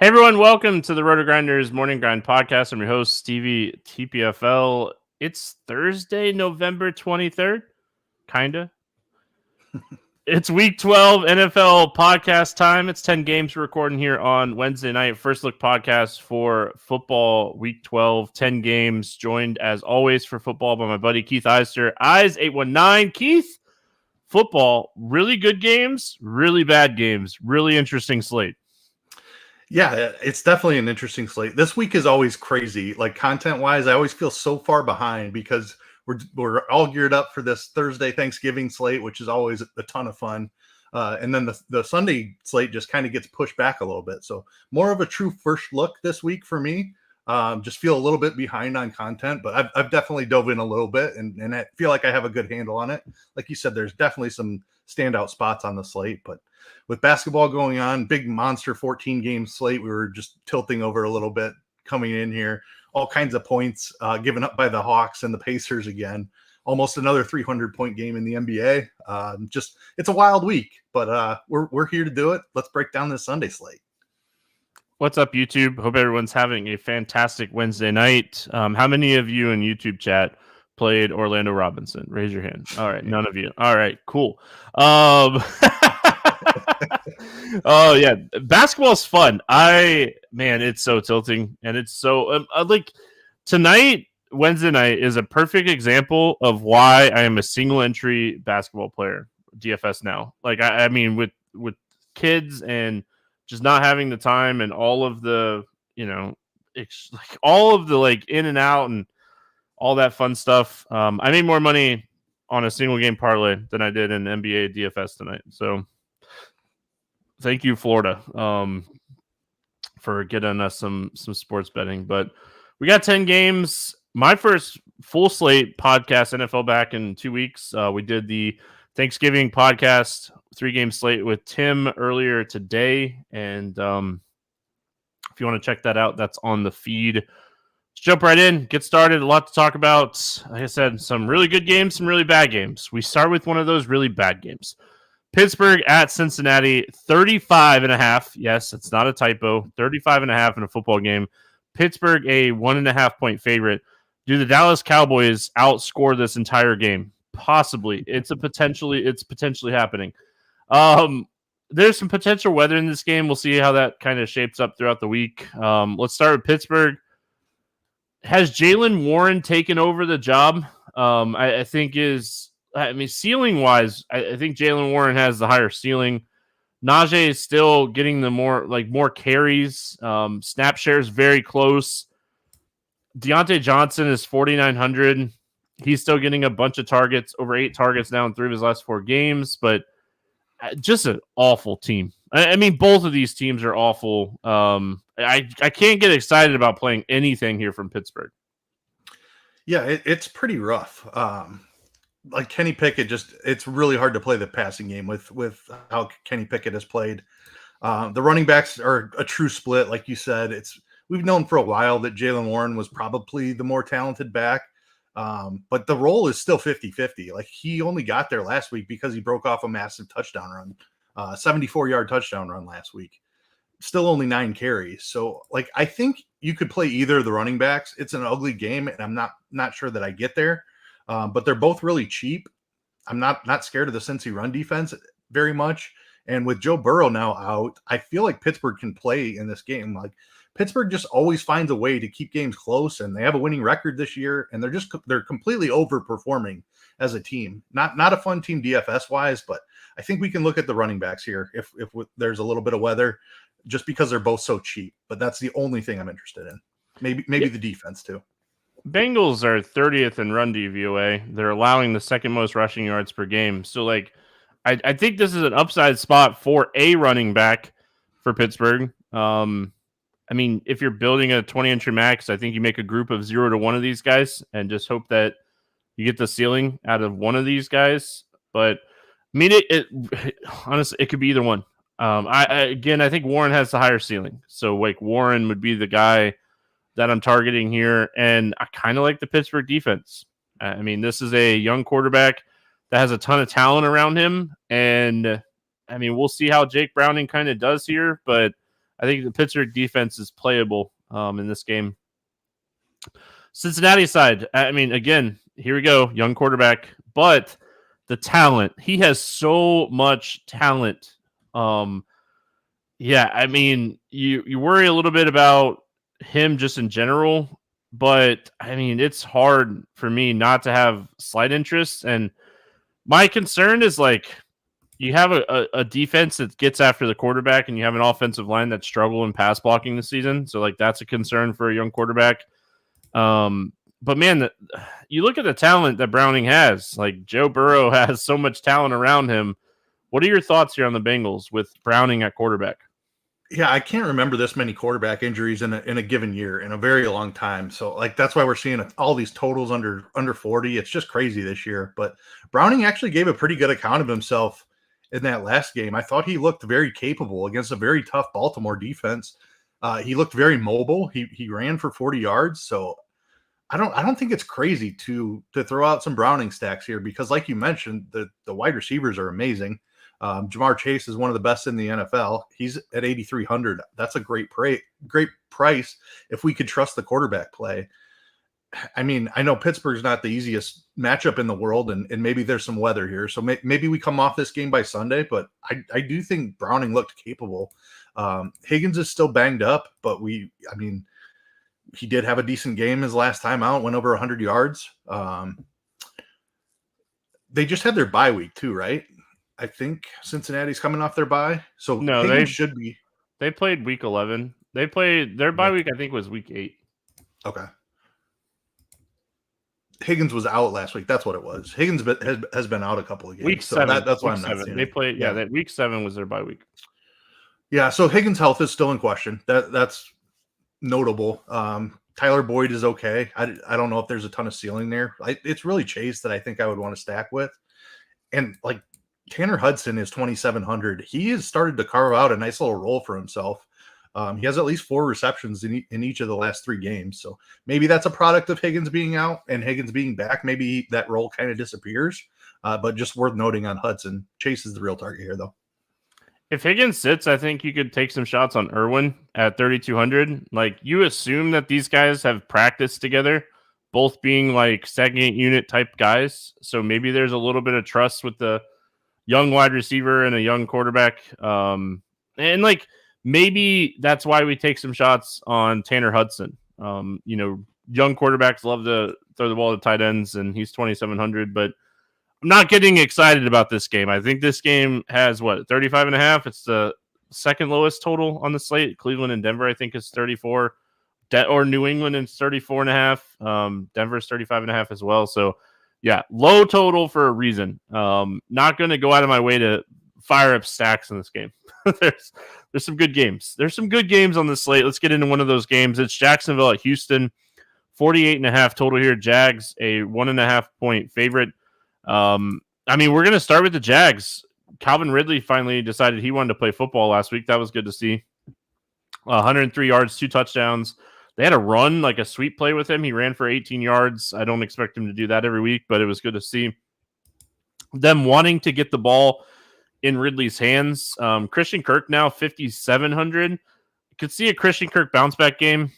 Hey everyone, welcome to the RotoGrinders Morning Grind Podcast. I'm your host, Stevietpfl. It's Thursday, November 23rd. Kinda. It's week 12 NFL podcast time. It's 10 games we're recording here on Wednesday night. First look podcast for football week 12, 10 games. Joined as always for football by my buddy Keith Eister. Eys819. Keith, football, really good games, really bad games, really interesting slate. Yeah, it's definitely an interesting slate. This week is always crazy. Like content-wise, I always feel so far behind because we're all geared up for this Thursday Thanksgiving slate, which is always a ton of fun. And then the Sunday slate just kind of gets pushed back a little bit. So more of a true first look this week for me. Just feel a little bit behind on content, but I've definitely dove in a little bit and I feel like I have a good handle on it. Like you said, there's definitely some standout spots on the slate, but with basketball going on, big monster 14 game slate, we were just tilting over a little bit coming in here. All kinds of points given up by the Hawks and the Pacers again. Almost another 300-point game in the NBA. Just it's a wild week, but we're here to do it. Let's break down this Sunday slate. What's up, YouTube? Hope everyone's having a fantastic Wednesday night. How many of you in YouTube chat played Orlando Robinson? Raise your hand. All right, none of you. All right, cool. Oh yeah, basketball's fun. It's so tilting, and it's so like tonight, Wednesday night is a perfect example of why I am a single entry basketball player, DFS now. Like I mean, with kids and just not having the time and all of the all of the like in and out and all that fun stuff. I made more money on a single game parlay than I did in NBA DFS tonight. So thank you, Florida, for getting us some sports betting. But we got 10 games. My first full slate podcast NFL back in 2 weeks. We did the Thanksgiving podcast 3-game slate with Tim earlier today. And if you want to check that out, that's on the feed. Let's jump right in, get started. A lot to talk about. Like I said, some really good games, some really bad games. We start with one of those really bad games. Pittsburgh at Cincinnati, 35.5. Yes, it's not a typo. 35.5 in a football game. Pittsburgh, a 1.5 point favorite. Do the Dallas Cowboys outscore this entire game? Possibly. It's potentially happening. There's some potential weather in this game. We'll see how that kind of shapes up throughout the week. Let's start with Pittsburgh. Has Jaylen Warren taken over the job? I think ceiling-wise, I think Jaylen Warren has the higher ceiling. Najee is still getting the more carries. Snap share is very close. Deontay Johnson is 4,900. He's still getting a bunch of targets, over 8 targets now in 3 of his last 4 games, but just an awful team. I mean, both of these teams are awful. I can't get excited about playing anything here from Pittsburgh. Yeah, it's pretty rough. Like Kenny Pickett, it's really hard to play the passing game with how Kenny Pickett has played. The running backs are a true split, like you said. We've known for a while that Jaylen Warren was probably the more talented back, but the role is still 50-50. Like he only got there last week because he broke off a massive touchdown run, 74-yard touchdown run last week. Still only 9 carries. So like I think you could play either of the running backs. It's an ugly game, and I'm not sure that I get there. But they're both really cheap. I'm not scared of the Cincy run defense very much. And with Joe Burrow now out, I feel like Pittsburgh can play in this game. Like Pittsburgh just always finds a way to keep games close, and they have a winning record this year, and they're completely overperforming as a team. Not a fun team DFS wise, but I think we can look at the running backs here if there's a little bit of weather, just because they're both so cheap. But that's the only thing I'm interested in. Maybe the defense too. Bengals are 30th in run DVOA. They're allowing the second most rushing yards per game. So, like, I think this is an upside spot for a running back for Pittsburgh. I mean, if you're building a 20-entry max, I think you make a group of 0 to 1 of these guys and just hope that you get the ceiling out of one of these guys. But, I mean, honestly, it could be either one. I think Warren has the higher ceiling. So, like, Warren would be the guy that I'm targeting here, and I kind of like the Pittsburgh defense. I mean, this is a young quarterback that has a ton of talent around him, and I mean, we'll see how Jake Browning kind of does here, but I think the Pittsburgh defense is playable in this game. Cincinnati side, I mean, again, here we go, young quarterback, but the talent, he has so much talent. Yeah, I mean, you worry a little bit about him just in general, but I mean, it's hard for me not to have slight interest. And my concern is like you have a defense that gets after the quarterback, and you have an offensive line that struggle in pass blocking this season. So like that's a concern for a young quarterback. But man, you look at the talent that Browning has. Like Joe Burrow has so much talent around him. What are your thoughts here on the Bengals with Browning at quarterback? Yeah, I can't remember this many quarterback injuries in a given year in a very long time. So like that's why we're seeing all these totals under 40. It's just crazy this year. But Browning actually gave a pretty good account of himself in that last game. I thought he looked very capable against a very tough Baltimore defense. He looked very mobile. He ran for 40 yards. So I don't think it's crazy to throw out some Browning stacks here because, like you mentioned, the wide receivers are amazing. Jamar Chase is one of the best in the NFL. He's at 8,300. That's a great price if we could trust the quarterback play. I mean, I know Pittsburgh's not the easiest matchup in the world, and maybe there's some weather here. So maybe we come off this game by Sunday, but I do think Browning looked capable. Higgins is still banged up, but he did have a decent game his last time out, went over 100 yards. They just had their bye week too, right? I think Cincinnati's coming off their bye. So no, Higgins should be. They played week 11. They played their bye week, I think, was week 8. Okay. Higgins was out last week. That's what it was. Higgins has been out a couple of games. Week 7. That's why I'm not seeing They it. played, that week 7 was their bye week. Yeah, so Higgins' health is still in question. That's notable. Tyler Boyd is okay. I don't know if there's a ton of ceiling there. It's really Chase that I think I would want to stack with. And like Tanner Hudson is 2,700. He has started to carve out a nice little role for himself. He has at least 4 receptions in each of the last 3 games. So maybe that's a product of Higgins being out and Higgins being back. Maybe that role kind of disappears. But just worth noting on Hudson. Chase is the real target here, though. If Higgins sits, I think you could take some shots on Irwin at 3,200. Like, you assume that these guys have practiced together, both being like second unit type guys. So maybe there's a little bit of trust with the young wide receiver and a young quarterback. And like, maybe that's why we take some shots on Tanner Hudson. Young quarterbacks love to throw the ball to tight ends, and he's 2,700, but I'm not getting excited about this game. I think this game has 35.5. It's the second lowest total on the slate. Cleveland and Denver, I think, is 34. Or New England is 34.5. Denver's 35.5 as well. So, yeah, low total for a reason. Not going to go out of my way to fire up stacks in this game. There's some good games. There's some good games on the slate. Let's get into one of those games. It's Jacksonville at Houston. 48.5 total here. Jags, a 1.5 point favorite. We're going to start with the Jags. Calvin Ridley finally decided he wanted to play football last week. That was good to see. 103 yards, 2 touchdowns. They had a run, like a sweep play with him. He ran for 18 yards. I don't expect him to do that every week, but it was good to see them wanting to get the ball in Ridley's hands. Christian Kirk now 5,700. Could see a Christian Kirk bounce back game.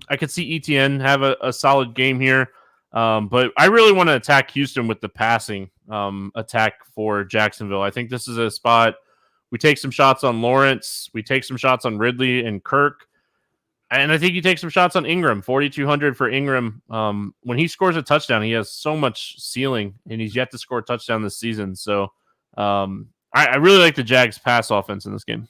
I could see ETN have a solid game here. But I really want to attack Houston with the passing attack for Jacksonville. I think this is a spot we take some shots on Lawrence. We take some shots on Ridley and Kirk. And I think you take some shots on Ingram, 4,200 for Ingram. When he scores a touchdown, he has so much ceiling, and he's yet to score a touchdown this season. So I really like the Jags pass offense in this game.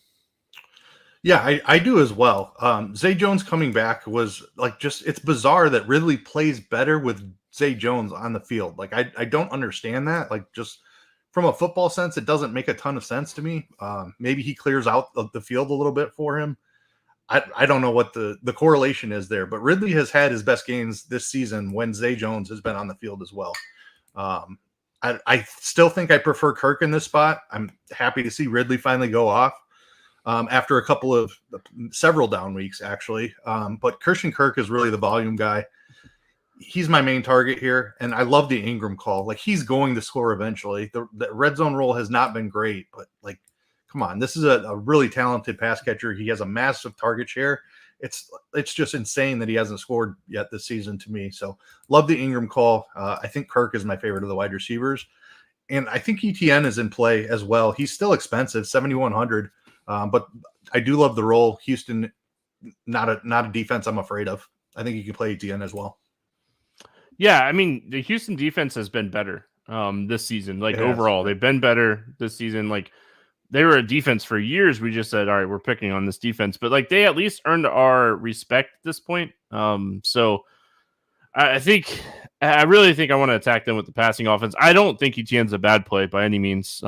Yeah, I do as well. Zay Jones coming back was it's bizarre that Ridley plays better with Zay Jones on the field. Like, I don't understand that. Like, just from a football sense, it doesn't make a ton of sense to me. Maybe he clears out the field a little bit for him. I don't know what the correlation is there, but Ridley has had his best games this season when Zay Jones has been on the field as well. I still think I prefer Kirk in this spot. I'm happy to see Ridley finally go off after several down weeks, actually. But Christian Kirk is really the volume guy. He's my main target here, and I love the Ingram call. Like, he's going to score eventually. The red zone role has not been great, but like come on, this is a really talented pass catcher. He has a massive target share. It's just insane that he hasn't scored yet this season to me. So love the Ingram call. I think Kirk is my favorite of the wide receivers. And I think ETN is in play as well. He's still expensive, 7,100. But I do love the role. Houston, not a defense I'm afraid of. I think you can play ETN as well. Yeah, I mean, the Houston defense has been better this season. Like overall, they've been better this season. Like they were a defense for years. We just said, all right, we're picking on this defense, but like they at least earned our respect at this point. So I really think I want to attack them with the passing offense. I don't think Etienne's a bad play by any means.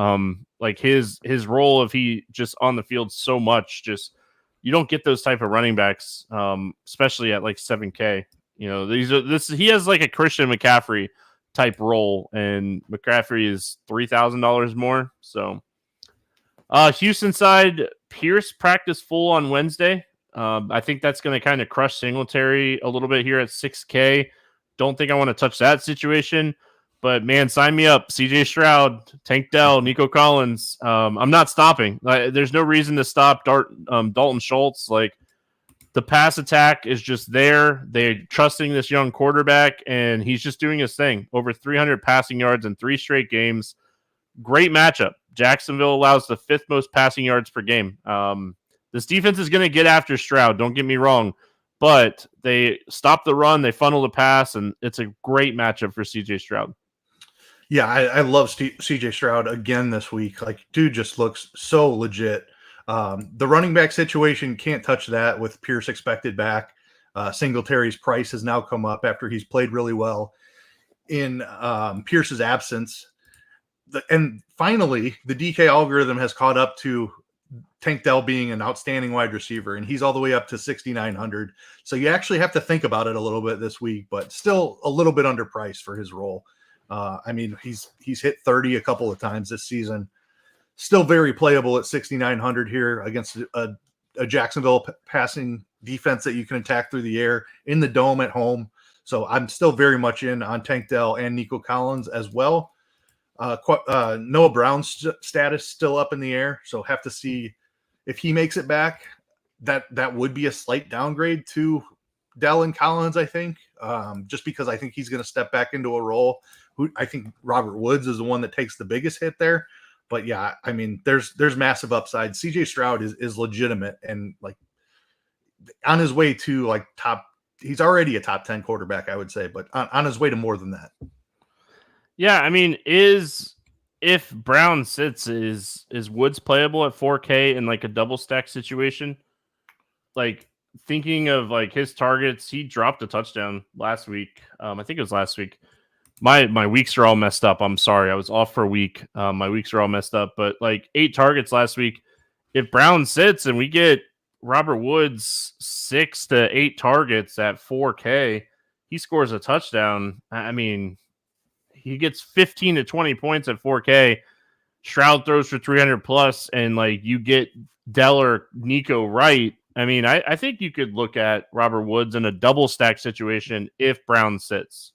Like his role, if he just on the field so much, just you don't get those type of running backs, especially at like 7K. You know, he has like a Christian McCaffrey type role, and McCaffrey is $3,000 more. So, Houston side, Pierce practiced full on Wednesday. I think that's going to kind of crush Singletary a little bit here at 6K. Don't think I want to touch that situation, but man, sign me up. CJ Stroud, Tank Dell, Nico Collins. I'm not stopping. There's no reason to stop Dalton Schultz. Like the pass attack is just there. They're trusting this young quarterback, and he's just doing his thing. Over 300 passing yards in 3 straight games. Great matchup. Jacksonville allows the 5th most passing yards per game. This defense is going to get after Stroud, don't get me wrong, but they stop the run, they funnel the pass, and it's a great matchup for CJ Stroud. Yeah, I love CJ Stroud again this week. Like, dude just looks so legit. The running back situation, can't touch that with Pierce expected back. Singletary's price has now come up after he's played really well in Pierce's absence. And finally, the DK algorithm has caught up to Tank Dell being an outstanding wide receiver, and he's all the way up to 6,900. So you actually have to think about it a little bit this week, but still a little bit underpriced for his role. I mean, he's hit 30 a couple of times this season. Still very playable at 6,900 here against a Jacksonville passing defense that you can attack through the air in the dome at home. So I'm still very much in on Tank Dell and Nico Collins as well. Noah Brown's status still up in the air, so have to see if he makes it back. That would be a slight downgrade to Dell and Collins, I think, just because I think he's going to step back into a role. I think Robert Woods is the one that takes the biggest hit there. But yeah, I mean, there's massive upside. CJ Stroud is legitimate and like on his way to like top. He's already a top 10 quarterback, I would say, but on his way to more than that. Yeah, I mean, if Brown sits, is Woods playable at 4K in like a double stack situation? Like thinking of like his targets, he dropped a touchdown last week. I think it was last week. My weeks are all messed up. I'm sorry. I was off for a week. My weeks are all messed up, but like 8 targets last week. If Brown sits and we get Robert Woods 6 to 8 targets at 4K, he scores a touchdown. I mean, he gets 15 to 20 points at 4K. Stroud throws for 300 plus, and like you get Dell or Nico right. I mean, I think you could look at Robert Woods in a double stack situation if Brown sits.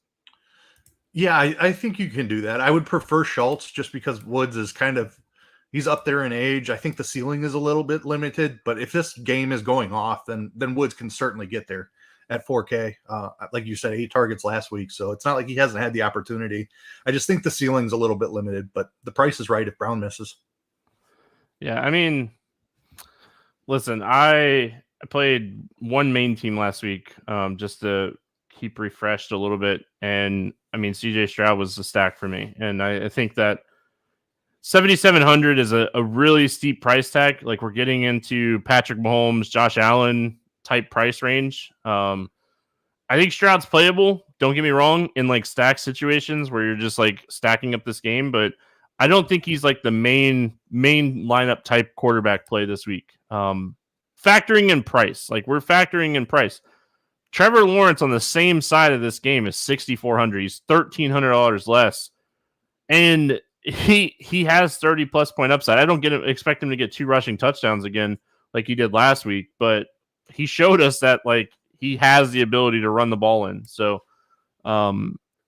Yeah, I think you can do that. I would prefer Schultz just because Woods is he's up there in age. I think the ceiling is a little bit limited, but if this game is going off, then Woods can certainly get there at 4K. Like you said, 8 targets last week, so it's not like he hasn't had the opportunity. I just think the ceiling's a little bit limited, but the price is right if Brown misses. Yeah, I mean, listen, I played one main team last week just to keep refreshed a little bit, and I mean, CJ Stroud was a stack for me, and I think that 7,700 is a really steep price tag. Like we're getting into Patrick Mahomes, Josh Allen type price range. I think Stroud's playable. Don't get me wrong, in like stack situations where you're just like stacking up this game, but I don't think he's like the main lineup type quarterback play this week. Factoring in price, like we're factoring in price. Trevor Lawrence on the same side of this game is 6,400. He's $1,300 less, and he has 30 plus point upside. I don't expect him to get 2 rushing touchdowns again like he did last week, but he showed us that like he has the ability to run the ball in. So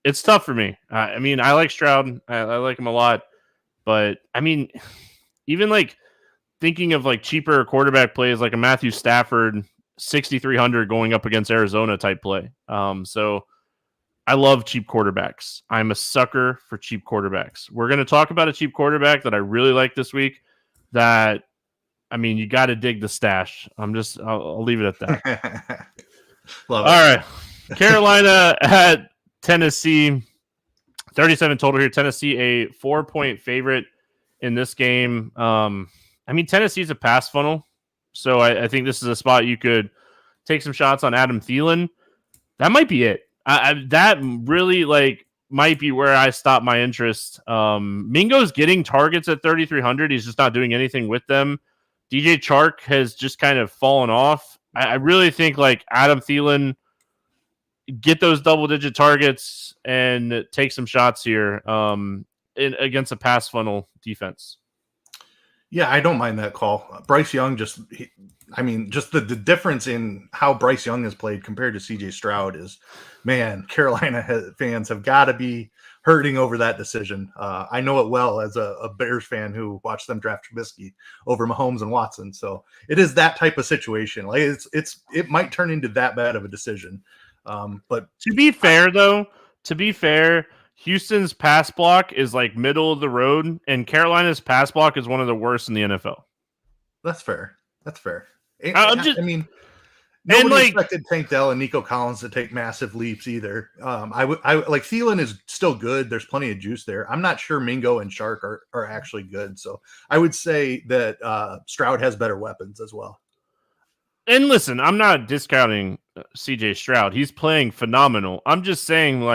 it's tough for me. I mean, I like Stroud. I like him a lot, but I mean, even like thinking of like cheaper quarterback plays, like a Matthew Stafford 6,300 going up against Arizona type play. So I love cheap quarterbacks. I'm a sucker for cheap quarterbacks. We're going to talk about a cheap quarterback that I really like this week. That, I mean, you got to dig the stash. I'll leave it at that. Love it. All right. Carolina at Tennessee, 37 total here. Tennessee, a 4-point favorite in this game. I mean, Tennessee's a pass funnel. So I think this is a spot you could take some shots on Adam Thielen. That might be it. That really might be where I stop my interest. Mingo's getting targets at 3,300. He's just not doing anything with them. DJ Chark has just kind of fallen off. I really think Adam Thielen, get those double-digit targets and take some shots here against a pass funnel defense. Yeah, I don't mind that call. Bryce Young just the difference in how Bryce Young has played compared to CJ Stroud is, man, Carolina fans have got to be hurting over that decision. I know it well as a Bears fan who watched them draft Trubisky over Mahomes and Watson. So it is that type of situation. It might turn into that bad of a decision. But to be fair, Houston's pass block is middle of the road, and Carolina's pass block is one of the worst in the NFL. That's fair. Nobody expected Tank Dell and Nico Collins to take massive leaps either. Thielen is still good. There's plenty of juice there. I'm not sure Mingo and Chark are actually good. So I would say that Stroud has better weapons as well. And listen, I'm not discounting CJ Stroud. He's playing phenomenal. I'm just saying,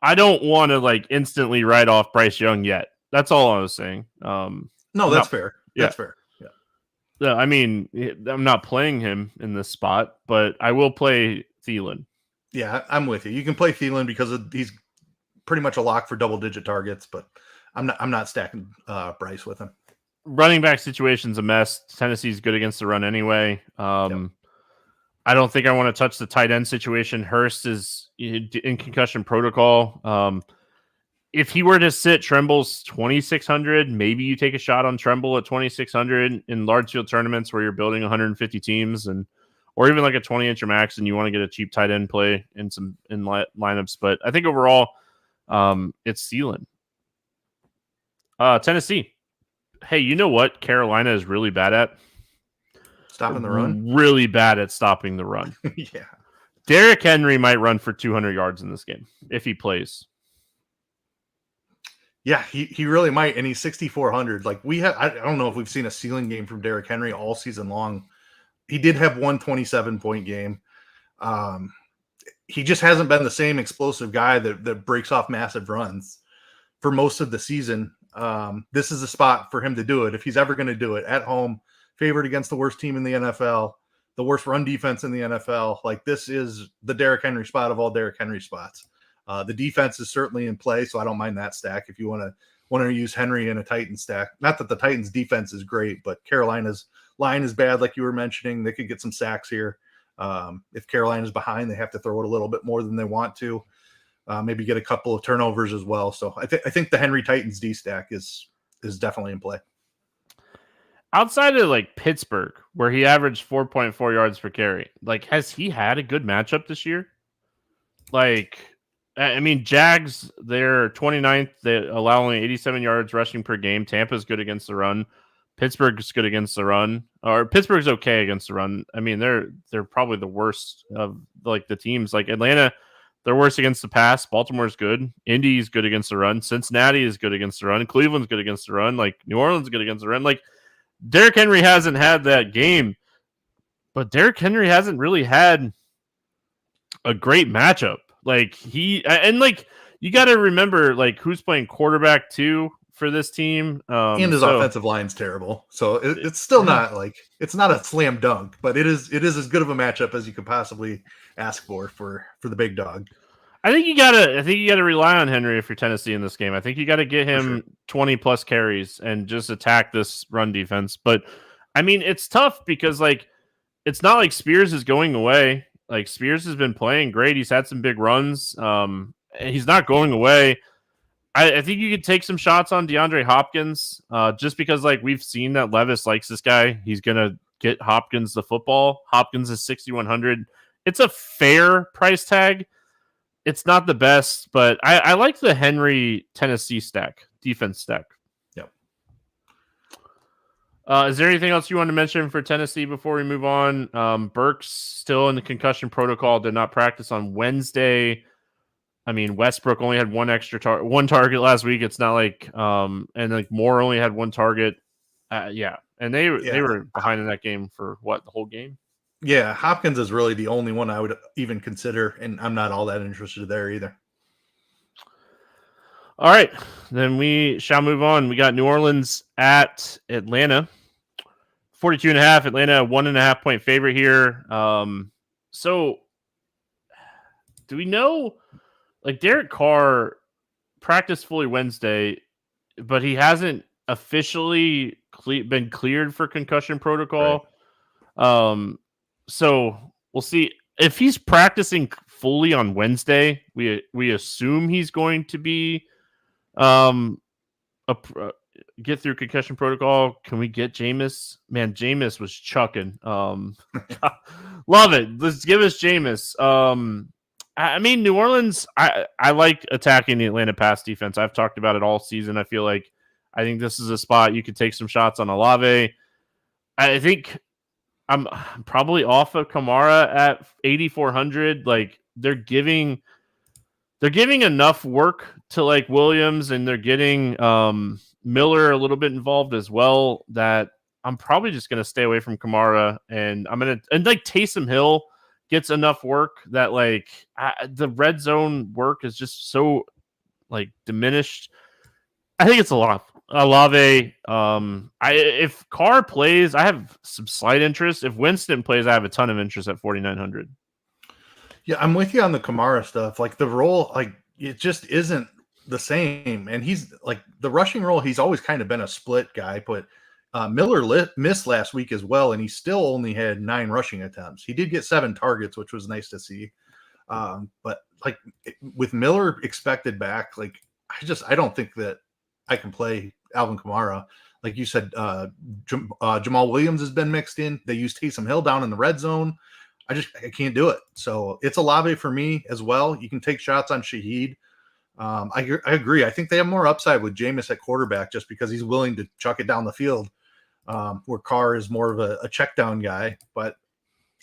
I don't want to instantly write off Bryce Young yet. That's all I was saying. No, that's fair. That's fair. Yeah. I mean, I'm not playing him in this spot, but I will play Thielen. Yeah, I'm with you. You can play Thielen because he's pretty much a lock for double-digit targets, but I'm not stacking Bryce with him. Running back situation's a mess. Tennessee's good against the run anyway. I don't think I want to touch the tight end situation. Hurst is in concussion protocol. If he were to sit Tremble's 2,600, maybe you take a shot on Tremble at 2,600 in large field tournaments where you're building 150 teams or even a 20-incher max and you want to get a cheap tight end play in lineups. But I think overall, it's Thielen. Tennessee. Hey, you know what Carolina is really bad at? Stopping the run? Really bad at stopping the run. Yeah. Derrick Henry might run for 200 yards in this game if he plays. Yeah, he really might, and he's 6,400. I don't know if we've seen a ceiling game from Derrick Henry all season long. He did have one 27-point game. He just hasn't been the same explosive guy that breaks off massive runs for most of the season. This is a spot for him to do it if he's ever going to do it at home, favored against the worst team in the NFL, the worst run defense in the NFL. This is the Derrick Henry spot of all Derrick Henry spots. The defense is certainly in play, so I don't mind that stack if you want to use Henry in a Titans stack. Not that the Titans defense is great, but Carolina's line is bad, like you were mentioning. They could get some sacks here. If Carolina's behind, they have to throw it a little bit more than they want to. Maybe get a couple of turnovers as well. So I think the Henry Titans D stack is definitely in play. Outside of Pittsburgh, where he averaged 4.4 yards per carry, has he had a good matchup this year? Jags, they're 29th. They allow only 87 yards rushing per game. Tampa's good against the run. Pittsburgh's good against the run. Or Pittsburgh's okay against the run. They're probably the worst of the teams. Atlanta, they're worse against the pass. Baltimore's good. Indy's good against the run. Cincinnati is good against the run. Cleveland's good against the run. New Orleans is good against the run. Derrick Henry hasn't had that game, but Derrick Henry hasn't really had a great matchup. You got to remember who's playing quarterback too for this team. And his offensive line's terrible. So it's still not it's not a slam dunk, but it is as good of a matchup as you could possibly ask for the big dog. I think you gotta rely on Henry if you're Tennessee in this game. I think you got to get him 20 plus carries and just attack this run defense. But it's tough because it's not like Spears is going away. Spears has been playing great. He's had some big runs. He's not going away. I think you could take some shots on DeAndre Hopkins, just because like we've seen that Levis likes this guy. He's gonna get Hopkins the football. Hopkins is 6,100. It's a fair price tag. It's not the best, but I like the Henry Tennessee defense stack. Yep. Is there anything else you want to mention for Tennessee before we move on? Burks still in the concussion protocol, did not practice on Wednesday. I mean, Westbrook only had one target last week. It's not like, and like Moore only had one target. Yeah. And they were behind in that game for the whole game? Yeah. Hopkins is really the only one I would even consider, and I'm not all that interested there either. All right. Then we shall move on. We got New Orleans at Atlanta. 42.5. Atlanta, 1.5 point favorite here. So do we know? Like Derek Carr practiced fully Wednesday, but he hasn't officially been cleared for concussion protocol. Right. So we'll see if he's practicing fully on Wednesday. We assume he's going to be get through concussion protocol. Can we get Jameis? Man, Jameis was chucking. Love it. Let's give us Jameis. I mean, New Orleans, I like attacking the Atlanta pass defense. I've talked about it all season. I think this is a spot you could take some shots on Olave. I think I'm probably off of Kamara at 8,400. Like they're giving enough work to like Williams, and they're getting Miller a little bit involved as well, that I'm probably just going to stay away from Kamara, and like Taysom Hill gets enough work that like the red zone work is just so like diminished. I think it's a lot. Olave. If Carr plays, I have some slight interest. If Winston plays, I have a ton of interest at 4,900. Yeah, I'm with you on the Kamara stuff. Like the role, like it just isn't the same. And he's like the rushing role, he's always kind of been a split guy, but Miller missed last week as well, and he still only had 9 rushing attempts. He did get 7 targets, which was nice to see. But like with Miller expected back, like I don't think that I can play Alvin Kamara. Like you said, Jamal Williams has been mixed in. They use Taysom Hill down in the red zone. I can't do it. So it's Olave for me as well. You can take shots on Shaheed. I agree. I think they have more upside with Jameis at quarterback just because he's willing to chuck it down the field, where Carr is more of a check down guy. But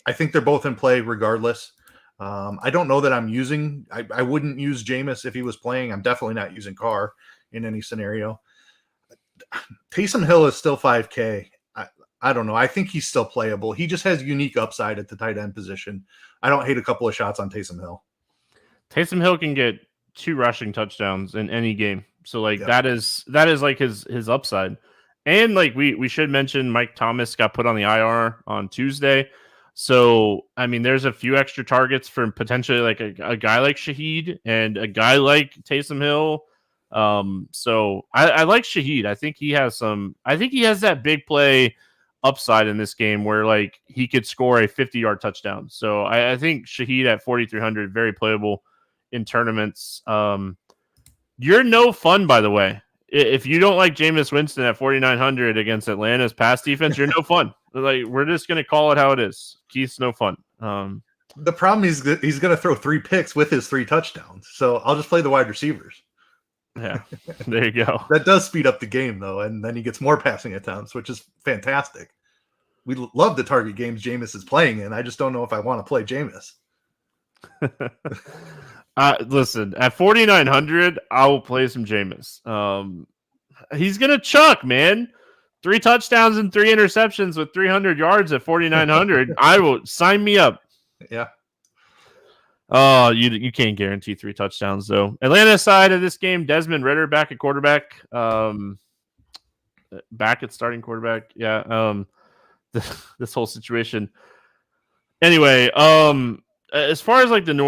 I think they're both in play regardless. I don't know that I'm using – I wouldn't use Jameis if he was playing. I'm definitely not using Carr in any scenario. Taysom Hill is still 5K. I don't know. I think he's still playable. He just has unique upside at the tight end position. I don't hate a couple of shots on Taysom Hill. Taysom Hill can get 2 rushing touchdowns in any game. So like that is like his upside. And like we should mention Mike Thomas got put on the IR on Tuesday. So I mean there's a few extra targets for potentially like a guy like Shaheed and a guy like Taysom Hill. So I like Shaheed. I think he has that big play upside in this game where like he could score a 50-yard touchdown. So I think Shaheed at 4,300, very playable in tournaments. You're no fun, by the way. If you don't like Jameis Winston at 4,900 against Atlanta's pass defense, you're no fun. Like we're just going to call it how it is. Keith's no fun. The problem is that he's going to throw 3 picks with his 3 touchdowns. So I'll just play the wide receivers. Yeah, there you go. That does speed up the game, though, and then he gets more passing attempts, which is fantastic. We love the target games Jameis is playing in. I just don't know if I want to play Jameis. Listen, at 4,900, I will play some Jameis. He's going to chuck, man. 3 touchdowns and 3 interceptions with 300 yards at 4,900. I will sign me up. Yeah. Oh, you can't guarantee 3 touchdowns, though. Atlanta side of this game, Desmond Ridder back at quarterback. Back at starting quarterback. Yeah. This whole situation. Anyway, as far as like the New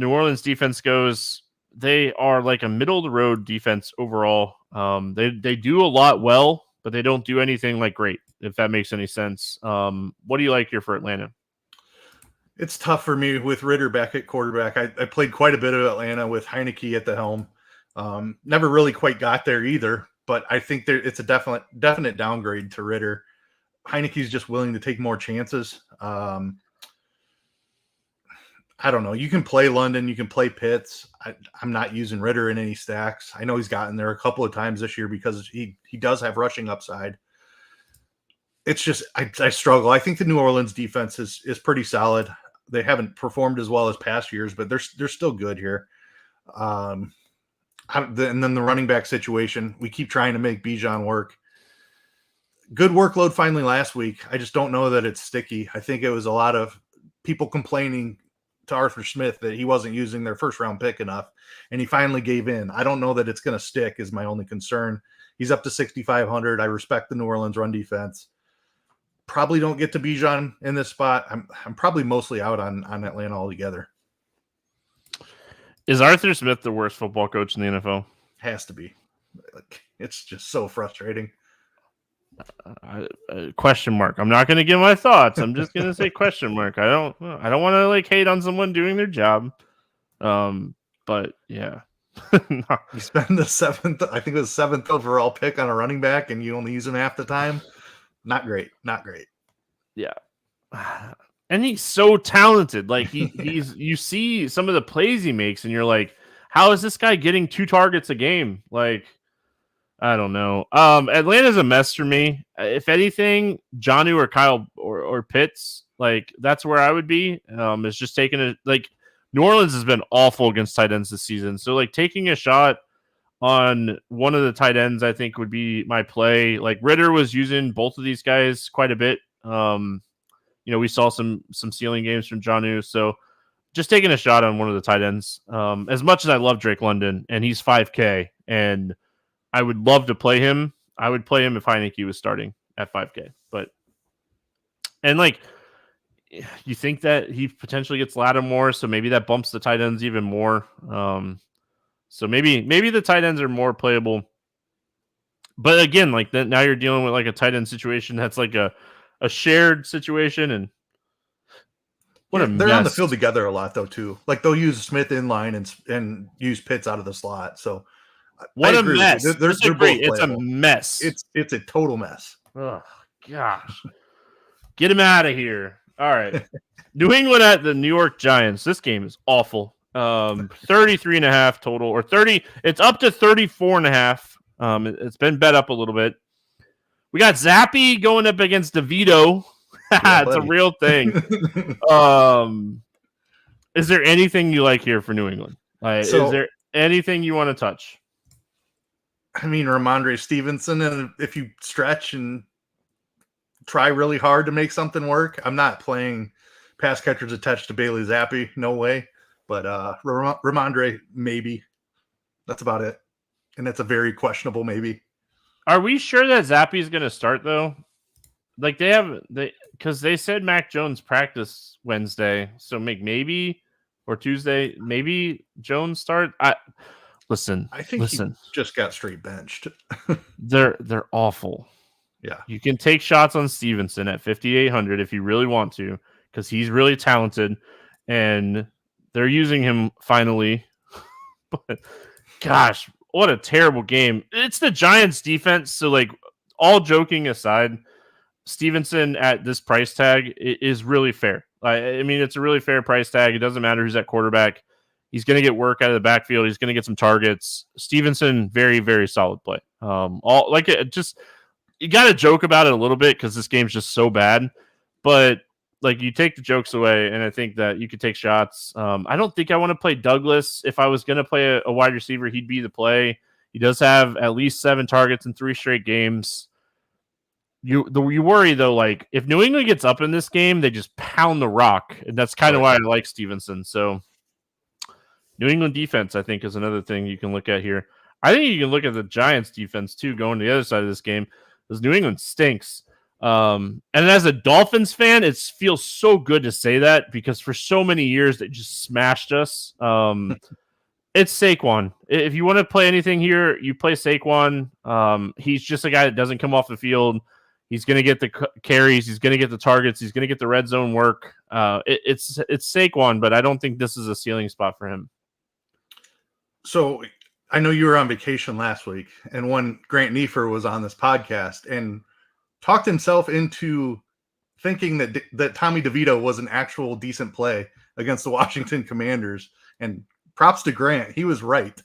Orleans defense goes, they are like a middle of the road defense overall. They do a lot well, but they don't do anything like great, if that makes any sense. What do you like here for Atlanta? It's tough for me with Ridder back at quarterback. I played quite a bit of Atlanta with Heineke at the helm. Never really quite got there either, but I think it's a definite downgrade to Ritter. Heineke's just willing to take more chances. I don't know. You can play London. You can play Pitts. I'm not using Ritter in any stacks. I know he's gotten there a couple of times this year because he does have rushing upside. It's just I struggle. I think the New Orleans defense is pretty solid. They haven't performed as well as past years, but they're still good here. And then the running back situation, we keep trying to make Bijan work. Good workload finally last week. I just don't know that it's sticky. I think it was a lot of people complaining to Arthur Smith that he wasn't using their first round pick enough, and he finally gave in. I don't know that it's going to stick is my only concern. He's up to 6,500. I respect the New Orleans run defense. Probably don't get to Bijan in this spot. I'm probably mostly out on Atlanta altogether. Is Arthur Smith the worst football coach in the NFL? Has to be. It's just so frustrating. Question mark. I'm not going to give my thoughts. I'm just going to say question mark. I don't want to hate on someone doing their job. But yeah, You spend the seventh, I think it was seventh overall pick on a running back, and you only use him half the time. Not great. Yeah. And he's so talented. Like he's you see some of the plays he makes, and you're like, how is this guy getting 2 targets a game? Like, I don't know. Atlanta's a mess for me. If anything, Jonnu or Kyle or Pitts, like that's where I would be. It's just taking it. Like New Orleans has been awful against tight ends this season, so like taking a shot on one of the tight ends, I think would be my play. Like Ritter was using both of these guys quite a bit. We saw some ceiling games from Jonnu, so just taking a shot on one of the tight ends. As much as I love Drake London, and he's 5K, and I would love to play him. I would play him if Heineke was starting at 5K. And you think that he potentially gets Lattimore, so maybe that bumps the tight ends even more. So maybe the tight ends are more playable. But again, now you're dealing with like a tight end situation that's like a shared situation, and they're on the field together a lot though too. Like they'll use Smith in line and use Pitts out of the slot. So what a mess! They're both it's a mess. It's a total mess. Oh gosh, get him out of here! All right, New England at the New York Giants. This game is awful. 33.5 total, or 30. It's up to 34.5. It's been bet up a little bit. We got Zappy going up against DeVito. Yeah, it's a real thing. Is there anything you like here for New England? Is there anything you want to touch? I mean, Ramondre Stevenson, and if you stretch and try really hard to make something work, I'm not playing pass catchers attached to Bailey Zappi. No way. But Ramondre, maybe. That's about it. And that's a very questionable maybe. Are we sure that Zappy is going to start, though? Like, because they said Mac Jones practice Wednesday, so maybe, or Tuesday, maybe Jones start. I think he just got straight benched. They're awful. Yeah. You can take shots on Stevenson at 5,800 if you really want to, because he's really talented, and they're using him finally. But gosh, what a terrible game. It's the Giants defense. So all joking aside, Stevenson at this price tag is really fair. I mean, it's a really fair price tag. It doesn't matter who's at quarterback. He's going to get work out of the backfield. He's going to get some targets. Stevenson, very, very solid play. You got to joke about it a little bit because this game's just so bad. But you take the jokes away, and I think that you could take shots. I don't think I want to play Douglas. If I was going to play a wide receiver, he'd be the play. He does have at least 7 targets in 3 straight games. You worry, though, if New England gets up in this game, they just pound the rock. And that's kind of why I like Stevenson. So New England defense, I think, is another thing you can look at here. I think you can look at the Giants defense, too, going to the other side of this game, because New England stinks. And as a Dolphins fan, it feels so good to say that, because for so many years they just smashed us. It's Saquon. If you want to play anything here, you play Saquon. He's just a guy that doesn't come off the field. He's going to get the carries. He's going to get the targets. He's going to get the red zone work. It's Saquon, but I don't think this is a ceiling spot for him. So I know you were on vacation last week, and when Grant Neefer was on this podcast and talked himself into thinking that Tommy DeVito was an actual decent play against the Washington Commanders. And props to Grant. He was right.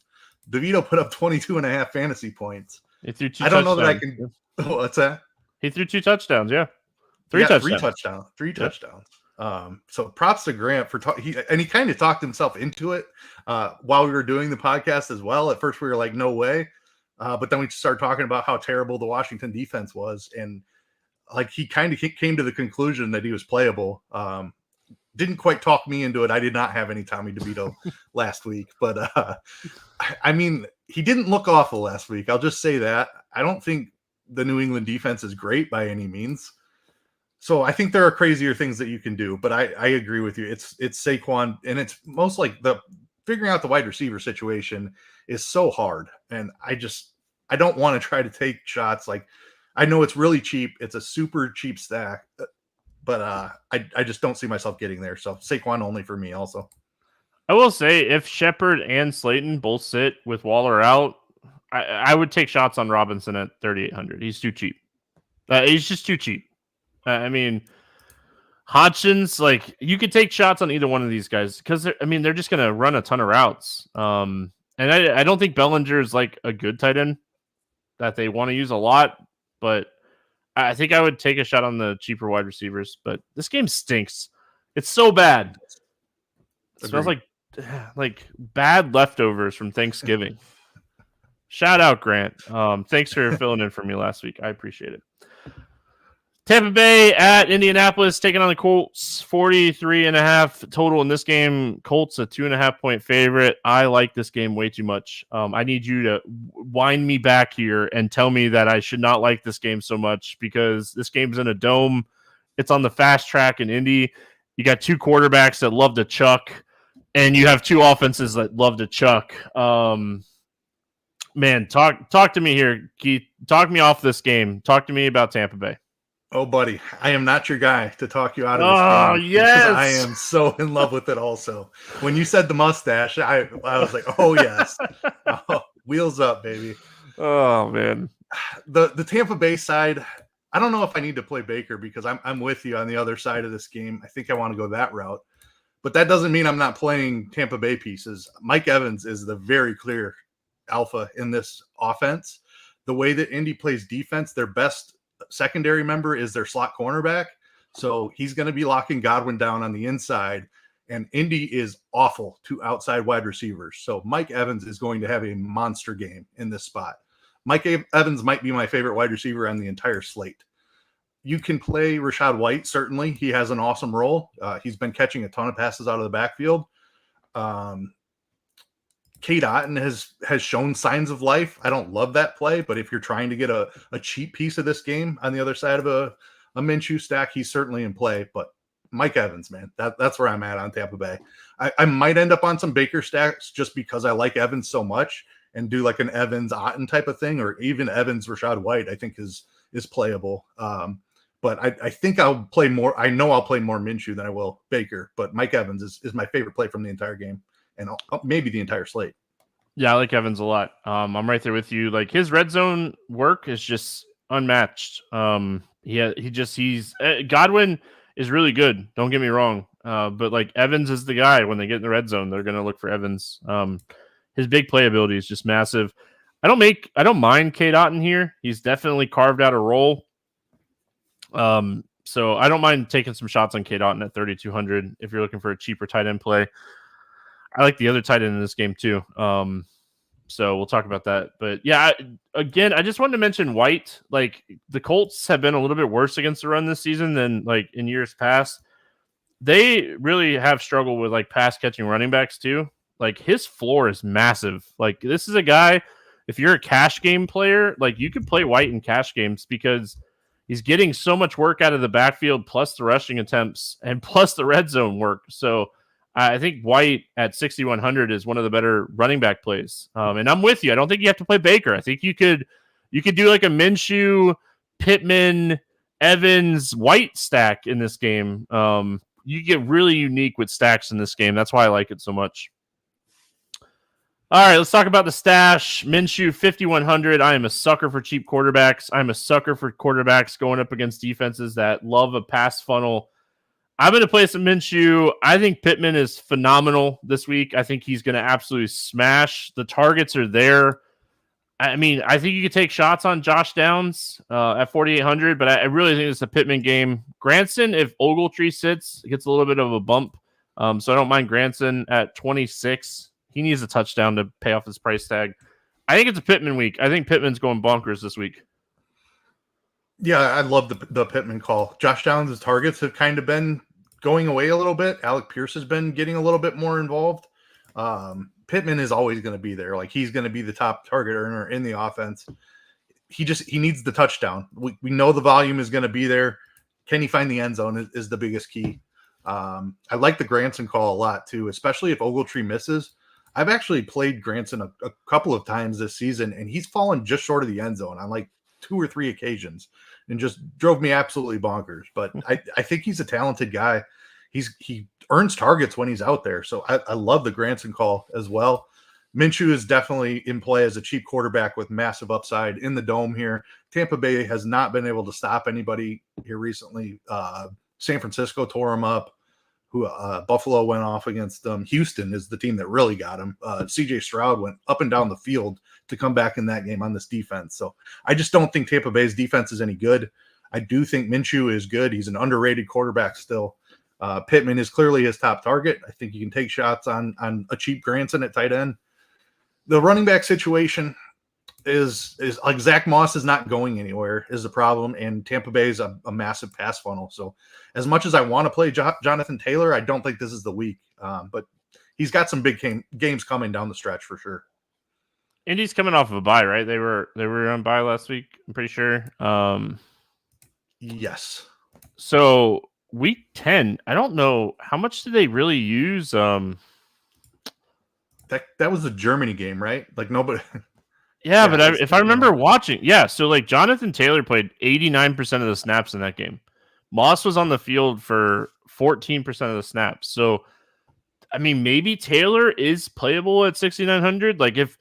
DeVito put up 22.5 fantasy points. He threw 2 I don't know touchdowns. that I can. What's that? He threw 2 touchdowns. Yeah. Three touchdowns. So props to Grant for he kind of talked himself into it while we were doing the podcast as well. At first we were like, no way. But then we started talking about how terrible the Washington defense was. And like he kind of came to the conclusion that he was playable. Didn't quite talk me into it. I did not have any Tommy DeVito last week, but I mean, he didn't look awful last week. I'll just say that. I don't think the New England defense is great by any means. So I think there are crazier things that you can do, but I agree with you. It's Saquon, and it's most like the figuring out the wide receiver situation is so hard. And I don't want to try to take shots. Like, I know it's really cheap. It's a super cheap stack, but I just don't see myself getting there. So Saquon only for me also. I will say if Shepard and Slayton both sit with Waller out, I would take shots on Robinson at 3,800. He's too cheap. He's just too cheap. I mean, Hodgins, like, you could take shots on either one of these guys because they're just going to run a ton of routes. And I don't think Bellinger is like a good tight end that they want to use a lot, but I think I would take a shot on the cheaper wide receivers. But this game stinks. It's so bad. It smells like bad leftovers from Thanksgiving. Shout out, Grant. Thanks for filling in for me last week. I appreciate it. Tampa Bay at Indianapolis taking on the Colts. 43.5 total in this game. Colts a 2.5-point favorite. I like this game way too much. I need you to wind me back here and tell me that I should not like this game so much because this game's in a dome. It's on the fast track in Indy. You got 2 quarterbacks that love to chuck, and you have 2 offenses that love to chuck. Man, talk to me here, Keith. Talk me off this game. Talk to me about Tampa Bay. Oh, buddy, I am not your guy to talk you out of this game. Yes. I am so in love with it also. When you said the mustache, I was like, oh, yes. Oh, wheels up, baby. Oh, man. The Tampa Bay side, I don't know if I need to play Baker because I'm with you on the other side of this game. I think I want to go that route. But that doesn't mean I'm not playing Tampa Bay pieces. Mike Evans is the very clear alpha in this offense. The way that Indy plays defense, their best secondary member is their slot cornerback. So he's going to be locking Godwin down on the inside. And Indy is awful to outside wide receivers. So Mike Evans is going to have a monster game in this spot. Mike Evans might be my favorite wide receiver on the entire slate. You can play Rachaad White, certainly. He has an awesome role. He's been catching a ton of passes out of the backfield. Cade Otton has shown signs of life. I don't love that play, but if you're trying to get a cheap piece of this game on the other side of a Minshew stack, he's certainly in play. But Mike Evans, man, that's where I'm at on Tampa Bay. I might end up on some Baker stacks just because I like Evans so much and do like an Evans Otton type of thing, or even Evans Rachaad White, I think is playable. But I think I'll play more. I know I'll play more Minshew than I will Baker, but Mike Evans is my favorite play from the entire game. And maybe the entire slate. Yeah, I like Evans a lot. I'm right there with you. Like, his red zone work is just unmatched. He's Godwin is really good. Don't get me wrong. But like, Evans is the guy. When they get in the red zone, they're going to look for Evans. His big playability is just massive. I don't mind Cade Otton here. He's definitely carved out a role. So I don't mind taking some shots on Cade Otton at 3,200 if you're looking for a cheaper tight end play. I like the other tight end in this game too. So we'll talk about that. But yeah, I just wanted to mention White. Like, the Colts have been a little bit worse against the run this season than like in years past. They really have struggled with like pass catching running backs too. Like, his floor is massive. Like, this is a guy, if you're a cash game player, like, you could play White in cash games because he's getting so much work out of the backfield, plus the rushing attempts and plus the red zone work. So I think White at 6,100 is one of the better running back plays. And I'm with you. I don't think you have to play Baker. I think you could do like a Minshew, Pittman, Evans, White stack in this game. You get really unique with stacks in this game. That's why I like it so much. All right, let's talk about the stash. Minshew 5,100. I am a sucker for cheap quarterbacks. I'm a sucker for quarterbacks going up against defenses that love a pass funnel. I'm going to play some Minshew. I think Pittman is phenomenal this week. I think he's going to absolutely smash. The targets are there. I mean, I think you could take shots on Josh Downs at 4,800, but I really think it's a Pittman game. Granson, if Ogletree sits, gets a little bit of a bump. So I don't mind Granson at 26. He needs a touchdown to pay off his price tag. I think it's a Pittman week. I think Pittman's going bonkers this week. Yeah, I love the Pittman call. Josh Downs' targets have kind of been going away a little bit. Alec Pierce has been getting a little bit more involved. Pittman is always going to be there. Like, he's going to be the top target earner in the offense. He needs the touchdown. We know the volume is going to be there. Can he find the end zone is the biggest key. I like the Granson call a lot too, especially if Ogletree misses. I've actually played Granson a couple of times this season, and he's fallen just short of the end zone on like 2 or 3 occasions and just drove me absolutely bonkers. But I think he's a talented guy. He earns targets when he's out there. So I love the Granson call as well. Minshew is definitely in play as a cheap quarterback with massive upside in the dome here. Tampa Bay has not been able to stop anybody here recently. San Francisco tore him up. Buffalo went off against them. Houston is the team that really got him. CJ Stroud went up and down the field to come back in that game on this defense. So I just don't think Tampa Bay's defense is any good. I do think Minshew is good. He's an underrated quarterback still. Pittman is clearly his top target. I think you can take shots on a cheap Granson at tight end. The running back situation is like Zach Moss is not going anywhere is the problem, and Tampa Bay is a massive pass funnel. So as much as I want to play Jonathan Taylor, I don't think this is the week. But he's got some big games coming down the stretch for sure. Indy's coming off of a bye, right? They were on bye last week, I'm pretty sure. Yes. So week 10, I don't know how much did they really use. That was the Germany game, right? Like nobody. Yeah, but if I remember watching, so like Jonathan Taylor played 89% of the snaps in that game. Moss was on the field for 14% of the snaps. So, I mean, maybe Taylor is playable at 6,900. Like if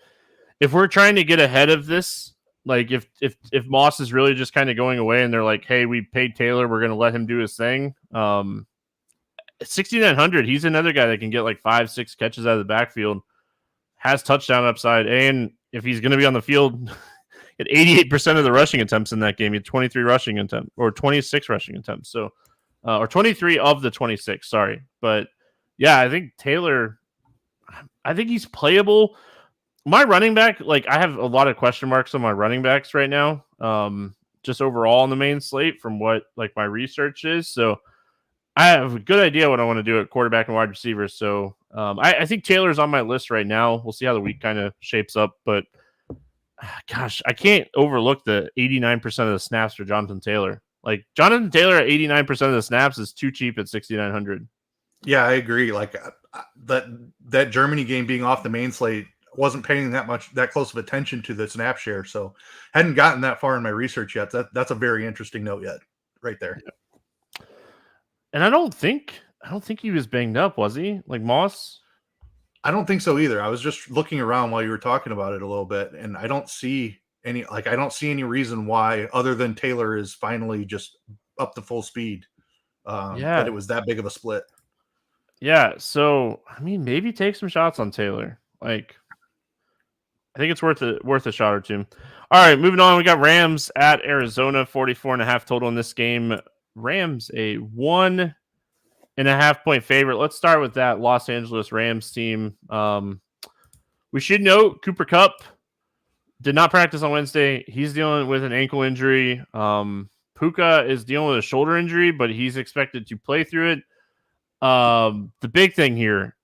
we're trying to get ahead of this, like if Moss is really just kind of going away and they're like, hey, we paid Taylor, we're going to let him do his thing. 6,900, he's another guy that can get like 5-6 catches out of the backfield, has touchdown upside, and if he's going to be on the field, at 88% of the rushing attempts in that game, he had 23 rushing attempts or 26 rushing attempts. So, or 23 of the 26, sorry. But yeah, I think Taylor, I think he's playable. My running back, like I have a lot of question marks on my running backs right now. Just overall on the main slate from what like my research is. So I have a good idea what I want to do at quarterback and wide receiver. So I think Taylor's on my list right now. We'll see how the week kind of shapes up. But gosh, I can't overlook the 89% of the snaps for Jonathan Taylor. Like Jonathan Taylor at 89% of the snaps is too cheap at 6,900. Yeah, I agree. Like that Germany game being off the main slate, wasn't paying that close of attention to the snap share. So hadn't gotten that far in my research yet. That's a very interesting note yet right there. Yeah. And I don't think he was banged up, was he? Like Moss? I don't think so either. I was just looking around while you were talking about it a little bit, and I don't see any reason why other than Taylor is finally just up to full speed. That it was that big of a split. Yeah. So I mean, maybe take some shots on Taylor. Like, I think it's worth a shot or two. All right, moving on. We got Rams at Arizona, 44.5 total in this game. Rams a 1.5 point favorite. Let's start with that Los Angeles Rams team. We should note Cooper Kupp did not practice on Wednesday. He's dealing with an ankle injury. Puka is dealing with a shoulder injury, but he's expected to play through it. The big thing here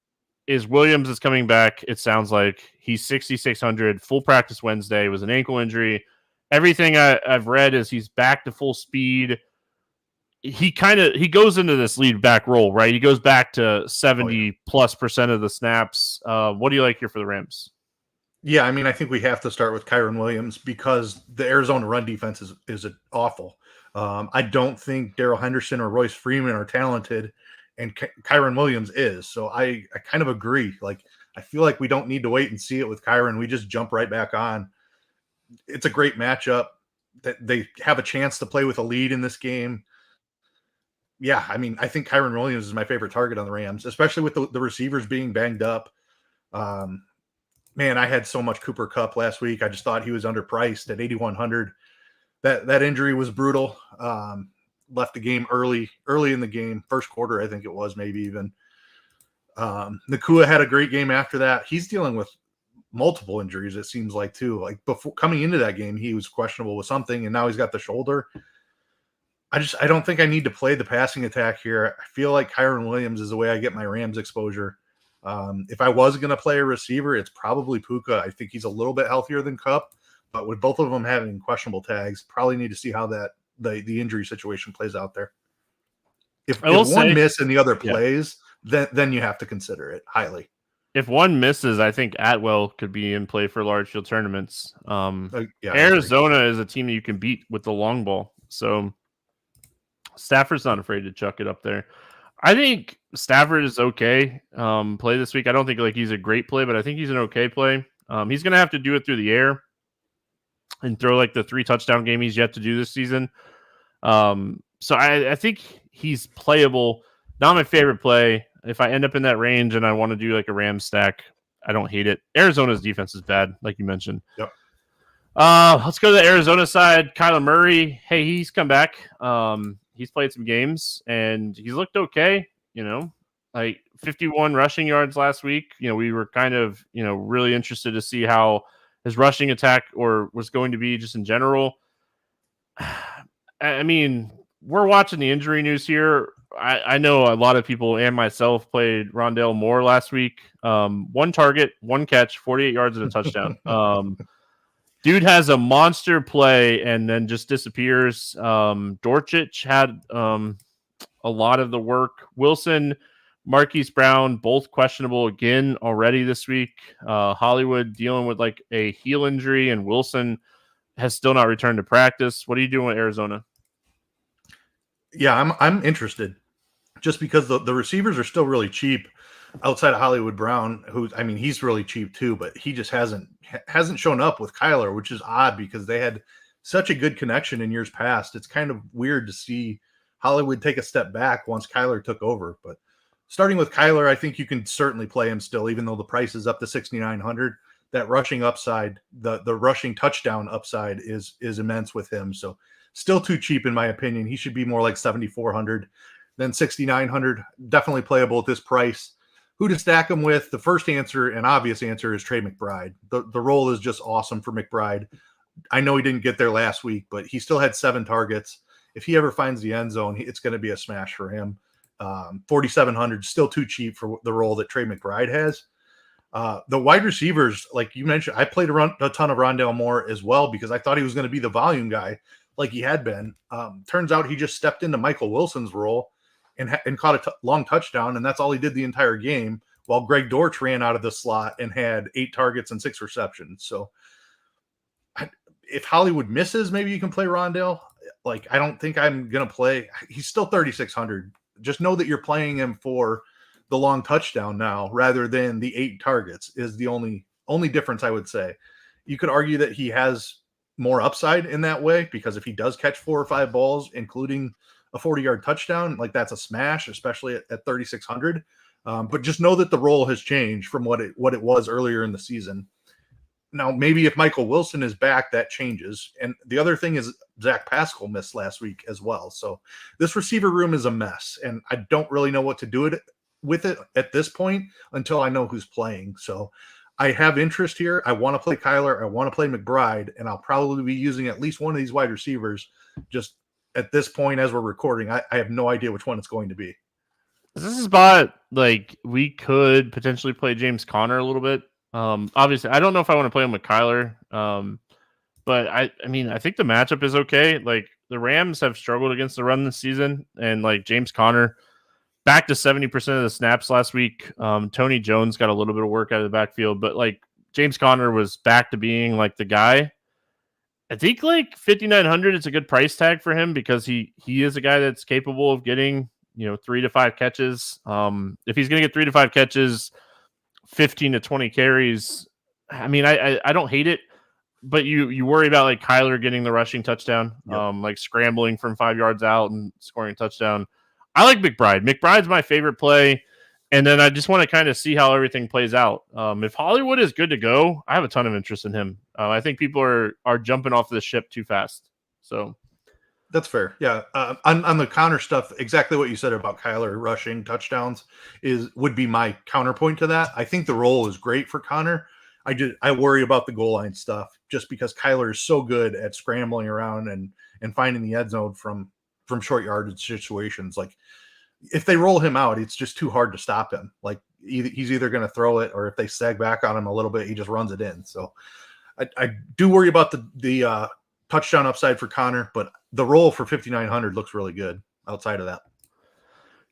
is Williams is coming back. It sounds like he's 6,600, full practice Wednesday, was an ankle injury. Everything I've read is he's back to full speed. He goes into this lead back role, right? He goes back to 70+% of the snaps. What do you like here for the Rams? Yeah, I mean, I think we have to start with Kyren Williams because the Arizona run defense is awful. I don't think Darrell Henderson or Royce Freeman are talented, and Kyren Williams is. So I kind of agree. Like, I feel like we don't need to wait and see it with Kyren. We just jump right back on. It's a great matchup. That they have a chance to play with a lead in this game. Yeah, I mean, I think Kyren Williams is my favorite target on the Rams, especially with the receivers being banged up. Man, I had so much Cooper Kupp last week. I just thought he was underpriced at 8,100. That injury was brutal. Left the game early in the game, first quarter, I think it was, maybe even. Nakua had a great game after that. He's dealing with multiple injuries, it seems like, too. Like before coming into that game, he was questionable with something, and now he's got the shoulder. I don't think I need to play the passing attack here. I feel like Kyren Williams is the way I get my Rams exposure. If I was going to play a receiver, it's probably Puka. I think he's a little bit healthier than Kupp, but with both of them having questionable tags, probably need to see how the injury situation plays out there. If one miss and the other plays, then you have to consider it highly. If one misses, I think Atwell could be in play for large field tournaments. Arizona is a team that you can beat with the long ball. So Stafford's not afraid to chuck it up there. I think Stafford is okay play this week. I don't think he's a great play, but I think he's an okay play. He's going to have to do it through the air and throw the 3 touchdown game he's yet to do this season. So I think he's playable. Not my favorite play. If I end up in that range and I want to do a Rams stack, I don't hate it. Arizona's defense is bad, like you mentioned. Yep. Let's go to the Arizona side. Kyler Murray, hey, he's come back. He's played some games and he's looked okay. 51 rushing yards last week. We were kind of really interested to see how his rushing attack was going to be just in general. I mean, we're watching the injury news here. I know a lot of people and myself played Rondale Moore last week. 1 target, 1 catch, 48 yards and a touchdown. Dude has a monster play and then just disappears. Dorchich had a lot of the work. Wilson, Marquise Brown, both questionable again already this week. Hollywood dealing with a heel injury, and Wilson has still not returned to practice. What are you doing with Arizona? Yeah, I'm interested just because the receivers are still really cheap outside of Hollywood Brown, he's really cheap too, but he just hasn't shown up with Kyler, which is odd because they had such a good connection in years past. It's kind of weird to see Hollywood take a step back once Kyler took over. But starting with Kyler, I think you can certainly play him still, even though the price is up to 6,900. That rushing upside, the rushing touchdown upside is immense with him. So still too cheap in my opinion. He should be more like 7,400 than 6,900. Definitely playable at this price. Who to stack him with? The first answer and obvious answer is Trey McBride. The role is just awesome for McBride. I know he didn't get there last week, but he still had 7 targets. If he ever finds the end zone, it's going to be a smash for him. 4,700, still too cheap for the role that Trey McBride has. The wide receivers, like you mentioned, I played a ton of Rondale Moore as well because I thought he was going to be the volume guy like he had been. Turns out he just stepped into Michael Wilson's role and caught a long touchdown, and that's all he did the entire game, while Greg Dortch ran out of the slot and had 8 targets and 6 receptions. So if Hollywood misses, maybe you can play Rondale. I don't think I'm going to play. He's still 3,600. Just know that you're playing him for the long touchdown now rather than the 8 targets is the only difference I would say. You could argue that he has more upside in that way because if he does catch 4 or 5 balls, including a 40-yard touchdown, that's a smash, especially at 3,600. But just know that the role has changed from what it was earlier in the season. Now, maybe if Michael Wilson is back, that changes. And the other thing is Zach Pascal missed last week as well. So this receiver room is a mess, and I don't really know what to do with it at this point until I know who's playing. So I have interest here. I want to play Kyler. I want to play McBride, and I'll probably be using at least one of these wide receivers. Just at this point, as we're recording, I have no idea which one it's going to be. This is a spot we could potentially play James Conner a little bit. Obviously, I don't know if I want to play him with Kyler. But I think the matchup is okay. The Rams have struggled against the run this season, and James Conner back to 70% of the snaps last week. Tony Jones got a little bit of work out of the backfield, but James Conner was back to being the guy. I think 5,900 is a good price tag for him because he is a guy that's capable of getting 3 to 5 catches. If he's going to get 3 to 5 catches, 15 to 20 carries. I mean, I don't hate it, but you worry about like Kyler getting the rushing touchdown, like scrambling from 5 yards out and scoring a touchdown. I like McBride. McBride's my favorite play. And then I just want to kind of see how everything plays out. If Hollywood is good to go, I have a ton of interest in him. I think people are jumping off the ship too fast. So that's fair. Yeah. On the counter stuff, exactly what you said about Kyler rushing touchdowns would be my counterpoint to that. I think the role is great for Connor. I worry about the goal line stuff just because Kyler is so good at scrambling around and finding the end zone from short yardage situations. Like if they roll him out, it's just too hard to stop him. Like he's either going to throw it, or if they sag back on him a little bit, he just runs it in. So I do worry about the touchdown upside for Connor, but the role for 5,900 looks really good outside of that.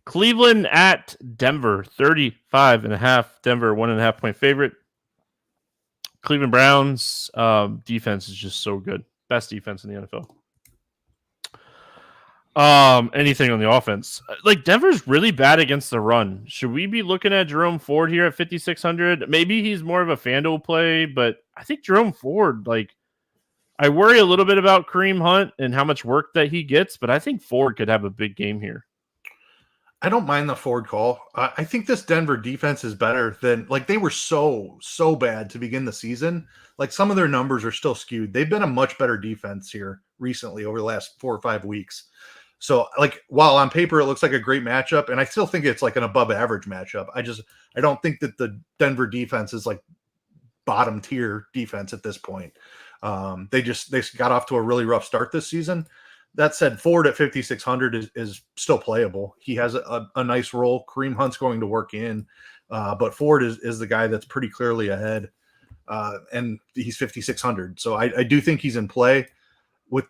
Cleveland at Denver, 35.5. Denver, 1.5 point favorite. Cleveland Browns defense is just so good. Best defense in the NFL. Anything on the offense? Like Denver's really bad against the run. Should we be looking at Jerome Ford here at 5,600? Maybe he's more of a FanDuel play, but I think Jerome Ford, like, I worry a little bit about Kareem Hunt and how much work that he gets, but I think Ford could have a big game here. I don't mind the Ford call. I think this Denver defense is better than, like, they were so bad to begin the season. Like, some of their numbers are still skewed. They've been a much better defense here recently over the last 4 or 5 weeks. So, like, while on paper it looks like a great matchup, and I still think it's like an above average matchup, I don't think that the Denver defense is like bottom tier defense at this point. They got off to a really rough start this season. That said, Ford at 5,600 is still playable. He has a nice role. Kareem Hunt's going to work in, but Ford is the guy that's pretty clearly ahead, and he's 5,600. So I do think he's in play. With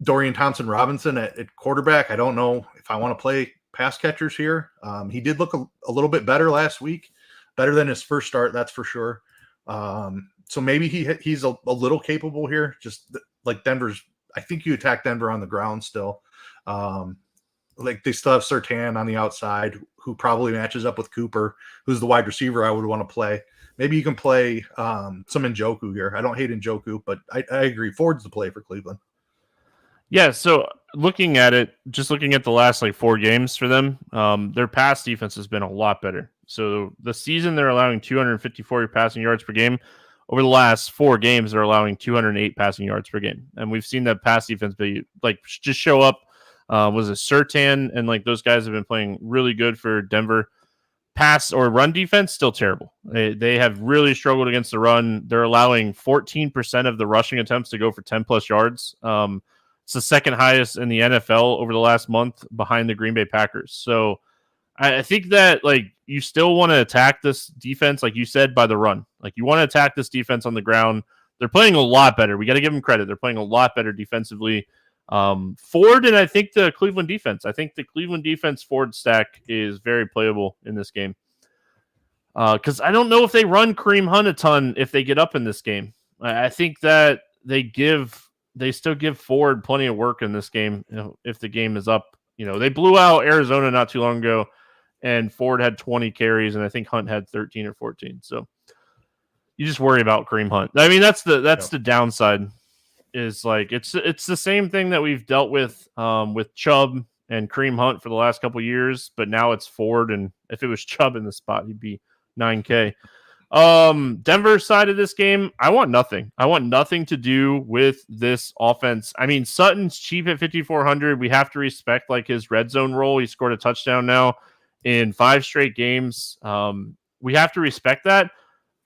Dorian Thompson-Robinson at quarterback, I don't know if I want to play pass catchers here. He did look a little bit better last week, better than his first start, that's for sure. So maybe he's a little capable here, just like Denver's. I think you attack Denver on the ground still. Like they still have Surtain on the outside, who probably matches up with Cooper, who's the wide receiver I would want to play. Maybe you can play some Njoku here. I don't hate Njoku, but I agree. Ford's the play for Cleveland. Yeah, so looking at it, just looking at the last like 4 games for them, their pass defense has been a lot better. So the season they're allowing 254 passing yards per game. Over the last 4 games, they're allowing 208 passing yards per game. And we've seen that pass defense be like just show up. Was it Surtain? And like those guys have been playing really good for Denver. Pass or run defense, still terrible. They have really struggled against the run. They're allowing 14% of the rushing attempts to go for 10 plus yards. It's the second highest in the NFL over the last month behind the Green Bay Packers. So I think that like you still want to attack this defense, like you said, by the run. Like you want to attack this defense on the ground. They're playing a lot better. We got to give them credit. They're playing a lot better defensively. Ford and I think the Cleveland defense. I think the Cleveland defense Ford stack is very playable in this game. Because I don't know if they run Kareem Hunt a ton if they get up in this game. I think that they still give Ford plenty of work in this game. You know, if the game is up, they blew out Arizona not too long ago. And Ford had 20 carries, and I think Hunt had 13 or 14. So you just worry about Kareem Hunt. I mean, that's the downside. Is like it's the same thing that we've dealt with Chubb and Kareem Hunt for the last couple of years, but now it's Ford. And if it was Chubb in the spot, he'd be 9K. Denver side of this game, I want nothing. I want nothing to do with this offense. I mean, Sutton's cheap at 5,400. We have to respect like his red zone role. He scored a touchdown now in 5 straight games. We have to respect that,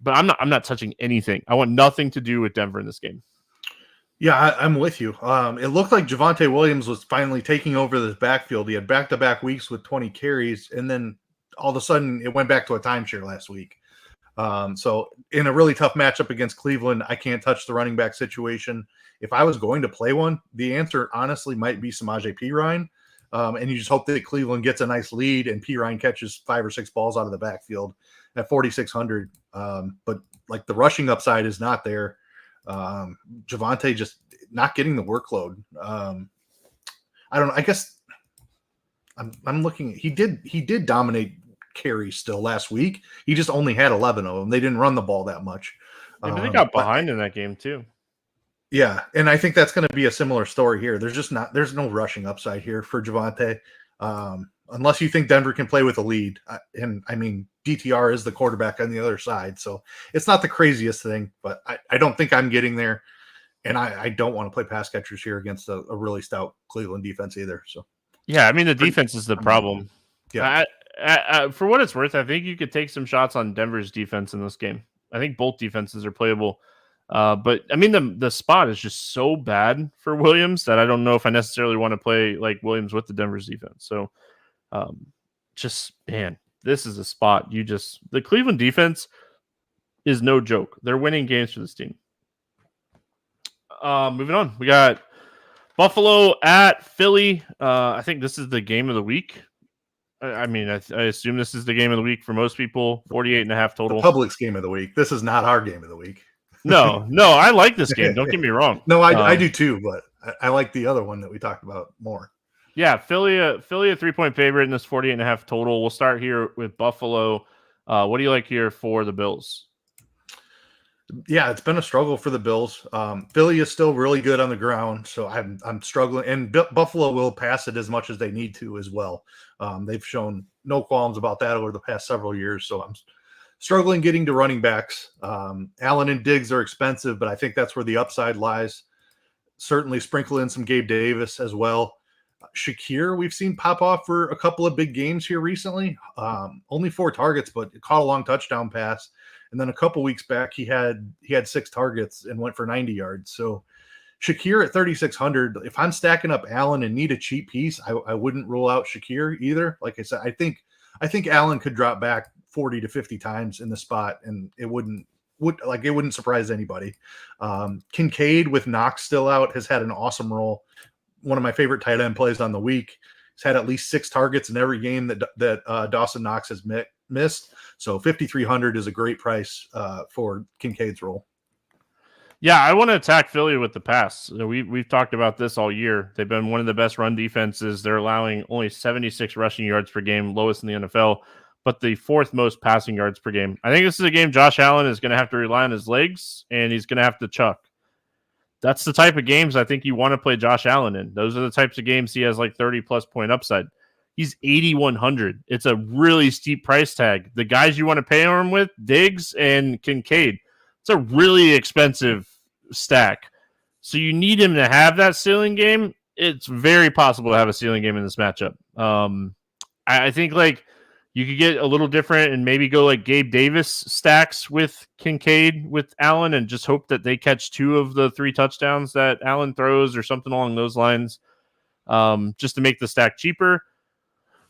but I'm not touching anything. I want nothing to do with Denver in this game. Yeah, I'm with you. It looked like Javonte Williams was finally taking over this backfield. He had back-to-back weeks with 20 carries, and then all of a sudden it went back to a timeshare last week. So in a really tough matchup against Cleveland, I can't touch the running back situation. If I was going to play one, the answer honestly might be Samaje Perine. And you just hope that Cleveland gets a nice lead and Perine catches 5 or 6 balls out of the backfield at 4,600. But like the rushing upside is not there. Javonte just not getting the workload. I don't know. I guess I'm looking. He did dominate carries still last week. He just only had 11 of them. They didn't run the ball that much. Yeah, but they got behind in that game too. Yeah, and I think that's going to be a similar story here. There's no rushing upside here for Javonte, unless you think Denver can play with a lead. And I mean, DTR is the quarterback on the other side, so it's not the craziest thing, but I don't think I'm getting there. And I don't want to play pass catchers here against a really stout Cleveland defense either. So yeah, I mean the defense is the problem. Yeah. For what it's worth, I think you could take some shots on Denver's defense in this game. I think both defenses are playable. But I mean, the spot is just so bad for Williams that I don't know if I necessarily want to play like Williams with the Denver's defense. So man, this is a spot. The Cleveland defense is no joke. They're winning games for this team. Moving on, we got Buffalo at Philly. I think this is the game of the week. I assume this is the game of the week for most people. 48.5 total. The public's game of the week. This is not our game of the week. No, I like this game. Don't get me wrong. No, I do too, but I like the other one that we talked about more. Yeah, Philly a 3-point favorite in this 48.5 total. We'll start here with Buffalo. What do you like here for the Bills? Yeah, it's been a struggle for the Bills. Philly is still really good on the ground, so I'm struggling. And Buffalo will pass it as much as they need to as well. They've shown no qualms about that over the past several years, so I'm struggling getting to running backs. Allen and Diggs are expensive, but I think that's where the upside lies. Certainly sprinkle in some Gabe Davis as well. Shakir, we've seen pop off for a couple of big games here recently. Only 4 targets, but caught a long touchdown pass. And then a couple weeks back, he had 6 targets and went for 90 yards. So Shakir at 3,600. If I'm stacking up Allen and need a cheap piece, I wouldn't rule out Shakir either. Like I said, I think Allen could drop back 40 to 50 times in the spot, and it wouldn't surprise anybody. Kincaid with Knox still out has had an awesome role. One of my favorite tight end plays on the week. He's had at least 6 targets in every game that Dawson Knox has missed. So 5,300 is a great price for Kincaid's role. Yeah, I want to attack Philly with the pass. We've talked about this all year. They've been one of the best run defenses. They're allowing only 76 rushing yards per game, lowest in the NFL, but the 4th most passing yards per game. I think this is a game Josh Allen is going to have to rely on his legs, and he's going to have to chuck. That's the type of games I think you want to play Josh Allen in. Those are the types of games he has like 30-plus point upside. He's 8,100. It's a really steep price tag. The guys you want to pay him with, Diggs and Kincaid, it's a really expensive stack. So you need him to have that ceiling game. It's very possible to have a ceiling game in this matchup. I think like you could get a little different and maybe go like Gabe Davis stacks with Kincaid with Allen and just hope that they catch 2 of the 3 touchdowns that Allen throws or something along those lines, just to make the stack cheaper.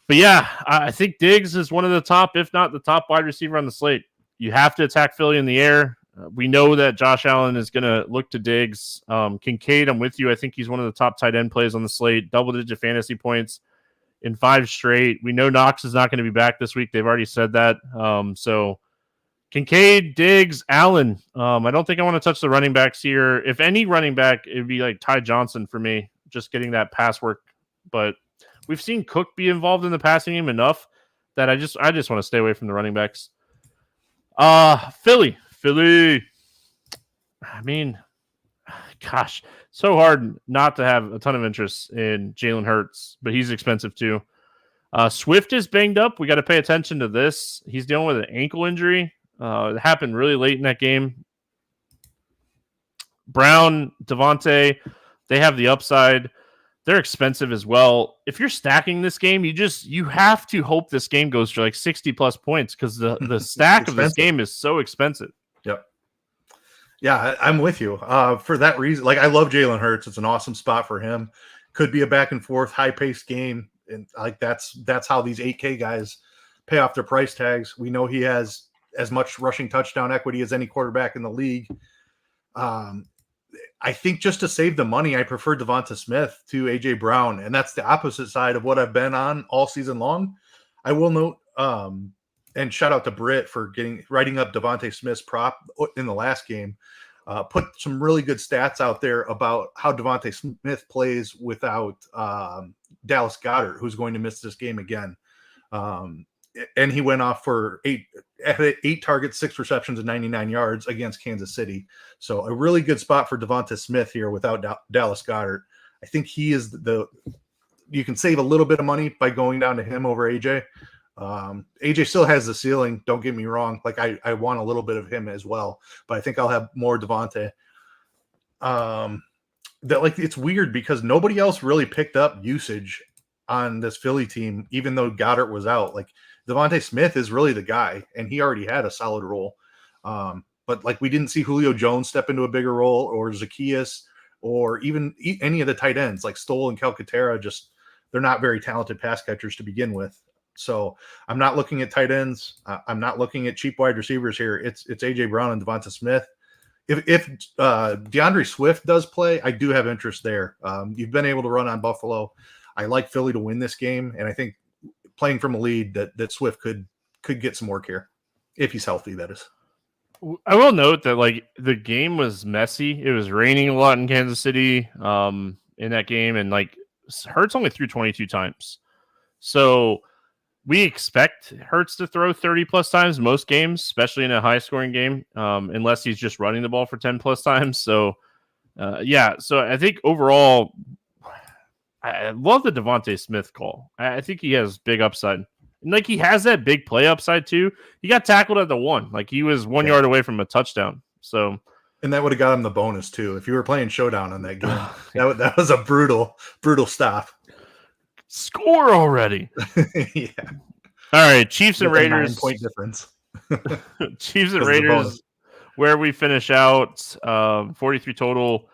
But yeah, I think Diggs is one of the top, if not the top wide receiver on the slate. You have to attack Philly in the air. We know that Josh Allen is going to look to Diggs. Kincaid, I'm with you. I think he's one of the top tight end plays on the slate. Double-digit fantasy points in 5 straight. We know Knox is not going to be back this week. They've already said that. So Kincaid, Diggs, Allen. I don't think I want to touch the running backs here. If any running back, it would be like Ty Johnson for me, just getting that pass work. But we've seen Cook be involved in the passing game enough that I just want to stay away from the running backs. Philly. I mean, gosh, so hard not to have a ton of interest in Jalen Hurts, but he's expensive too. Swift is banged up. We got to pay attention to this. He's dealing with an ankle injury. It happened really late in that game. Brown, Devontae, they have the upside. They're expensive as well. If you're stacking this game, you have to hope this game goes for like 60-plus points because the stack of this game is so expensive. Yep. Yeah, I'm with you. For that reason, like I love Jalen Hurts. It's an awesome spot for him. Could be a back and forth, high-paced game, and like that's how these 8K guys pay off their price tags. We know he has as much rushing touchdown equity as any quarterback in the league. I think just to save the money, I prefer Devonta Smith to A.J. Brown, and that's the opposite side of what I've been on all season long. I will note, and shout out to Britt for writing up Devonta Smith's prop in the last game. Put some really good stats out there about how Devonta Smith plays without Dallas Goedert, who's going to miss this game again. and he went off for eight targets, 6 receptions, and 99 yards against Kansas City. So a really good spot for Devonta Smith here without Dallas Goedert. I think he is you can save a little bit of money by going down to him over AJ. AJ still has the ceiling. Don't get me wrong. Like I want a little bit of him as well, but I think I'll have more Devonta. It's weird because nobody else really picked up usage on this Philly team, even though Goddard was out. Like Devonta Smith is really the guy, and he already had a solid role. But like we didn't see Julio Jones step into a bigger role, or Zacchaeus, or even any of the tight ends like Stoll and Calcaterra. Just they're not very talented pass catchers to begin with. So I'm not looking at tight ends. I'm not looking at cheap wide receivers here. It's AJ Brown and Devonta Smith. If DeAndre Swift does play, I do have interest there. You've been able to run on Buffalo. I like Philly to win this game, and I think playing from a lead that Swift could get some work here if he's healthy. That is. I will note that like the game was messy. It was raining a lot in Kansas City in that game, and like Hurts only threw 22 times. So we expect Hurts to throw 30 plus times most games, especially in a high scoring game, unless he's just running the ball for 10 plus times. So so I think overall, I love the Devonta Smith call. I think he has big upside. And like he has that big play upside too. He got tackled at the 1. Like he was 1 yard away from a touchdown. So and that would have got him the bonus too. If you were playing showdown on that game. that was a brutal stop. Score already. Yeah. All right, Chiefs and Raiders. 9-point difference. Chiefs and Raiders, where we finish out 43 total.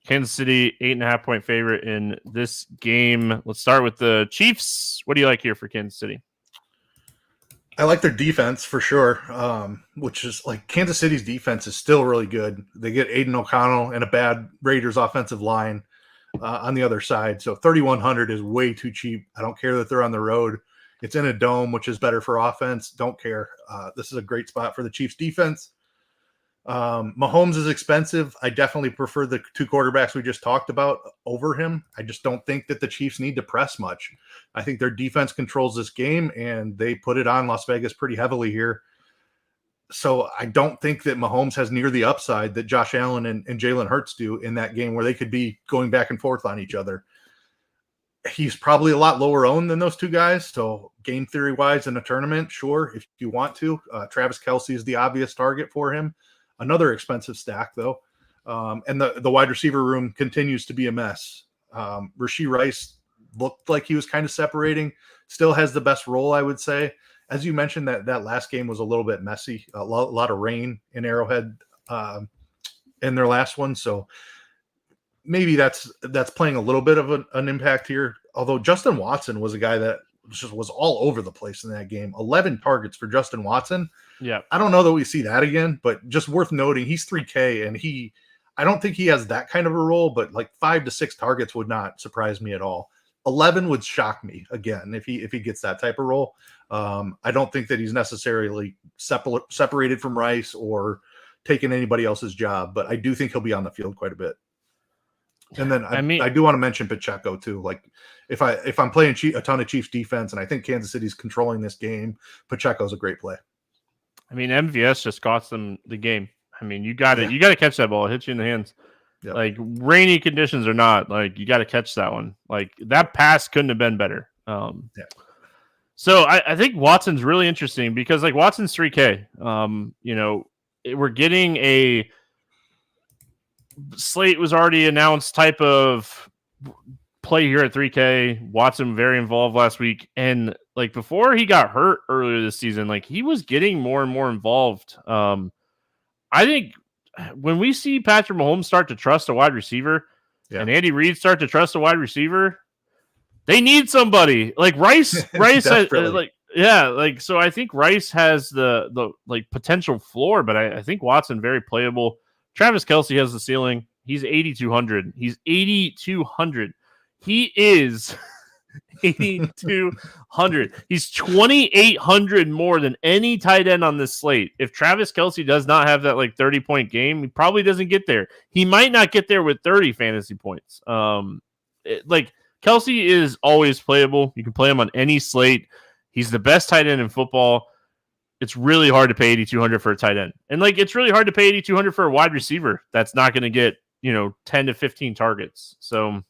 Kansas City, 8.5-point favorite in this game. Let's start with the Chiefs. What do you like here for Kansas City? I like their defense for sure, which is like Kansas City's defense is still really good. They get Aiden O'Connell and a bad Raiders offensive line on the other side. So 3,100 is way too cheap. I don't care that they're on the road. It's in a dome, which is better for offense. Don't care. This is a great spot for the Chiefs defense. Mahomes is expensive. I definitely prefer the 2 quarterbacks we just talked about over him. I just don't think that the Chiefs need to press much. I think their defense controls this game, and they put it on Las Vegas pretty heavily here. So I don't think that Mahomes has near the upside that Josh Allen and Jalen Hurts do in that game where they could be going back and forth on each other. He's probably a lot lower owned than those 2 guys. So game theory wise in a tournament, sure, if you want to. Travis Kelce is the obvious target for him. Another expensive stack, though. And the wide receiver room continues to be a mess. Rashee Rice looked like he was kind of separating. Still has the best role, I would say. As you mentioned, that last game was a little bit messy. A lot of rain in Arrowhead in their last one. So maybe that's playing a little bit of an impact here. Although Justin Watson was a guy that just was all over the place in that game. 11 targets for Justin Watson. Yeah. I don't know that we see that again, but just worth noting, he's 3K, and I don't think he has that kind of a role, but like 5 to 6 targets would not surprise me at all. 11 would shock me again if he gets that type of role. I don't think that he's necessarily separated from Rice or taking anybody else's job, but I do think he'll be on the field quite a bit. And then I do want to mention Pacheco too. Like if I'm playing a ton of Chiefs defense and I think Kansas City's controlling this game, Pacheco's a great play. I mean, MVS just cost them the game. I mean, you got to catch that ball. It hits you in the hands. Yep. Like rainy conditions or not, like you got to catch that one. Like that pass couldn't have been better. So I think Watson's really interesting because like Watson's 3K. We're getting a slate was already announced type of play here at 3K. Watson very involved last week, and like before he got hurt earlier this season, like he was getting more and more involved. I think when we see Patrick Mahomes start to trust a wide receiver and Andy Reid start to trust a wide receiver, they need somebody like Rice. Rice has, so I think Rice has the like potential floor, but I think Watson very playable. Travis Kelce has the ceiling. He's 8,200. He's 8,200. He is 8,200. He's 2,800 more than any tight end on this slate. If Travis Kelce does not have that like 30-point game, he probably doesn't get there. He might not get there with 30 fantasy points. Kelce is always playable. You can play him on any slate. He's the best tight end in football. It's really hard to pay 8,200 for a tight end. And like, it's really hard to pay 8,200 for a wide receiver that's not going to get, 10 to 15 targets. So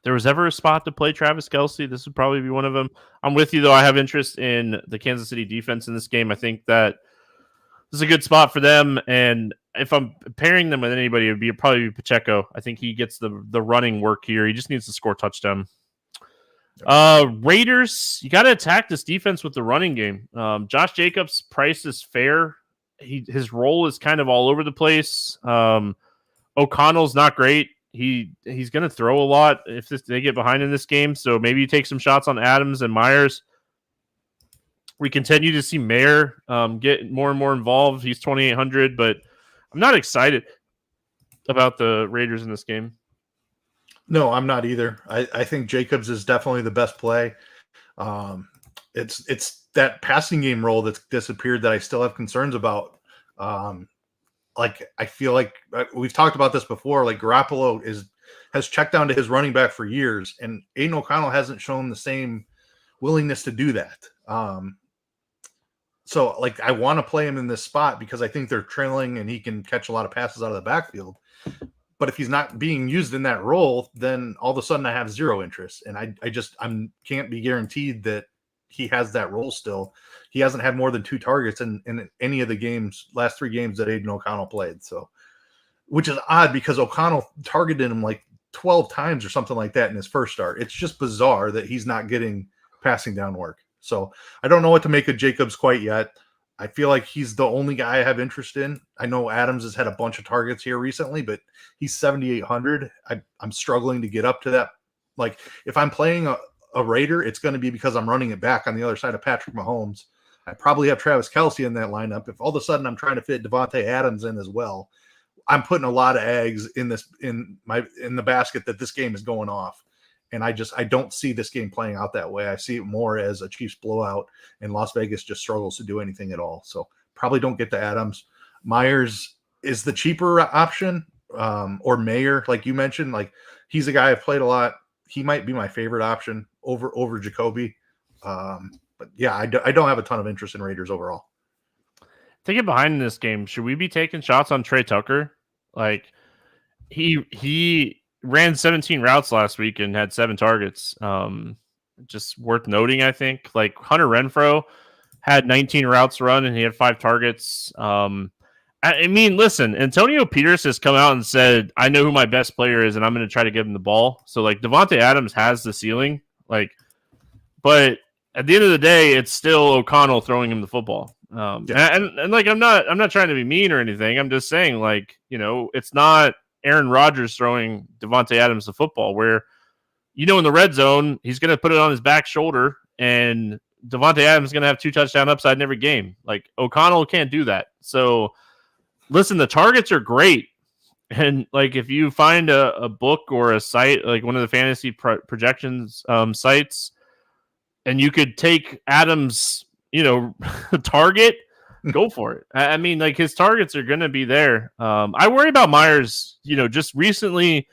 there was ever a spot to play Travis Kelce, this would probably be one of them. I'm with you, though. I have interest in the Kansas City defense in this game. I think that this is a good spot for them. And if I'm pairing them with anybody, it would probably be Pacheco. I think he gets the running work here. He just needs to score a touchdown. Raiders, you got to attack this defense with the running game. Josh Jacobs' price is fair. His role is kind of all over the place. O'Connell's not great. He's going to throw a lot if they get behind in this game. So maybe you take some shots on Adams and Myers. We continue to see Mayer get more and more involved. He's 2,800, but I'm not excited about the Raiders in this game. No, I'm not either. I think Jacobs is definitely the best play. It's that passing game role that's disappeared that I still have concerns about. I feel like we've talked about this before. Like Garoppolo has checked down to his running back for years, and Aiden O'Connell hasn't shown the same willingness to do that. So like I want to play him in this spot because I think they're trailing and he can catch a lot of passes out of the backfield. But if he's not being used in that role, then all of a sudden I have zero interest, and I can't be guaranteed that he has that role still. He hasn't had more than 2 targets in any of the last 3 games that Aiden O'Connell played. So, which is odd because O'Connell targeted him like 12 times or something like that in his first start. It's just bizarre that he's not getting passing down work. So I don't know what to make of Jacobs quite yet. I feel like he's the only guy I have interest in. I know Adams has had a bunch of targets here recently, but he's 7,800. I'm struggling to get up to that. Like if I'm playing a Raider, it's going to be because I'm running it back on the other side of Patrick Mahomes. I probably have Travis Kelce in that lineup. If all of a sudden I'm trying to fit Devontae Adams in as well, I'm putting a lot of eggs in the basket that this game is going off. And I don't see this game playing out that way. I see it more as a Chiefs blowout, and Las Vegas just struggles to do anything at all. So probably don't get to Adams. Myers is the cheaper option, or Mayer, like you mentioned. Like he's a guy I've played a lot. He might be my favorite option over Jacoby. But yeah, I don't have a ton of interest in Raiders overall. To get behind in this game, should we be taking shots on Trey Tucker? Like he ran 17 routes last week and had 7 targets. Just worth noting, I think. Like Hunter Renfrow had 19 routes run and he had 5 targets. I mean, listen, Antonio Pierce has come out and said, I know who my best player is and I'm going to try to give him the ball. So like Devontae Adams has the ceiling, but at the end of the day, it's still O'Connell throwing him the football. And like, I'm not trying to be mean or anything. I'm just saying it's not Aaron Rodgers throwing Devontae Adams the football where, in the red zone, he's going to put it on his back shoulder and Devontae Adams is going to have 2 touchdown upside in every game. Like O'Connell can't do that. So listen, the targets are great. And like, if you find a book or a site, like one of the fantasy projections sites, and you could take Adams, target, go for it. I mean, like his targets are going to be there. I worry about Myers, just recently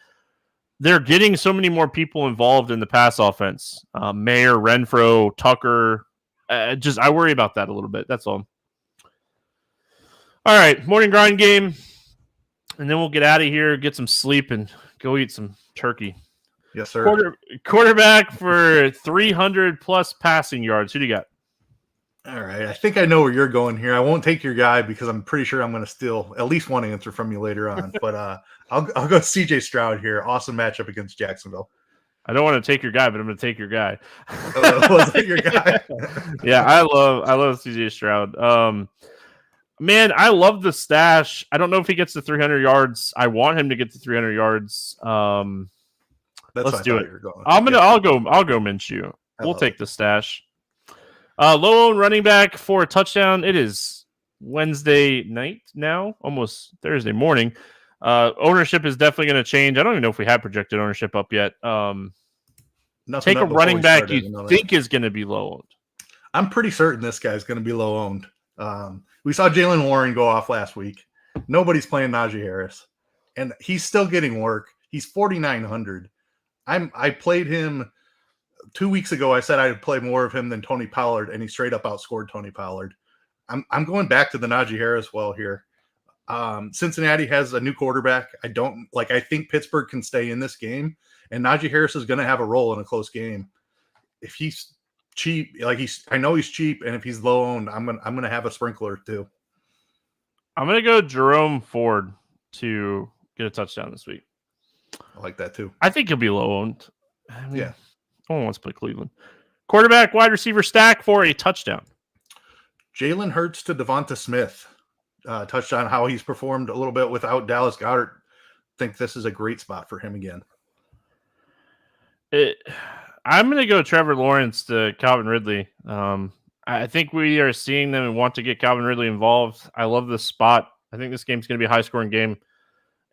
they're getting so many more people involved in the pass offense. Mayer, Renfrow, Tucker. I worry about that a little bit. That's all. All right. Morning grind game. And then we'll get out of here, get some sleep and go eat some turkey. Yes, sir. Quarterback for 300 plus passing yards. Who do you got? All right. I think I know where you're going here. I won't take your guy because I'm pretty sure I'm going to steal at least one answer from you later on. But I'll go CJ Stroud here. Awesome matchup against Jacksonville. I don't want to take your guy, but I'm going to take your guy. Was that your guy? Yeah, I love CJ Stroud. Man, I love the stash. I don't know if he gets to 300 yards. I want him to get to 300 yards. Let's do it. I'll go Minshew. We'll take the stash. Low owned running back for a touchdown. It is Wednesday night now, almost Thursday morning. Ownership is definitely going to change. I don't even know if we have projected ownership up yet. Take a running back you think is going to be low owned. I'm pretty certain this guy's going to be low owned. We saw Jaylen Warren go off last week. Nobody's playing Najee Harris, and he's still getting work. He's 4,900. I played him 2 weeks ago I said I'd play more of him than Tony Pollard, and he straight up outscored Tony Pollard. I'm going back to the Najee Harris well here. Cincinnati has a new quarterback. I think Pittsburgh can stay in this game, and Najee Harris is going to have a role in a close game. If he's cheap, I know he's cheap, and if he's low owned, I'm gonna have a sprinkler too. I'm gonna go Jerome Ford to get a touchdown this week. I like that too. I think he'll be low owned. No one wants to play Cleveland. Quarterback, wide receiver stack for a touchdown. Jalen Hurts to Devonta Smith. Touched on how he's performed a little bit without Dallas Goedert. Think this is a great spot for him again. I'm going to go Trevor Lawrence to Calvin Ridley. I think we are seeing them and want to get Calvin Ridley involved. I love this spot. I think this game's going to be a high-scoring game.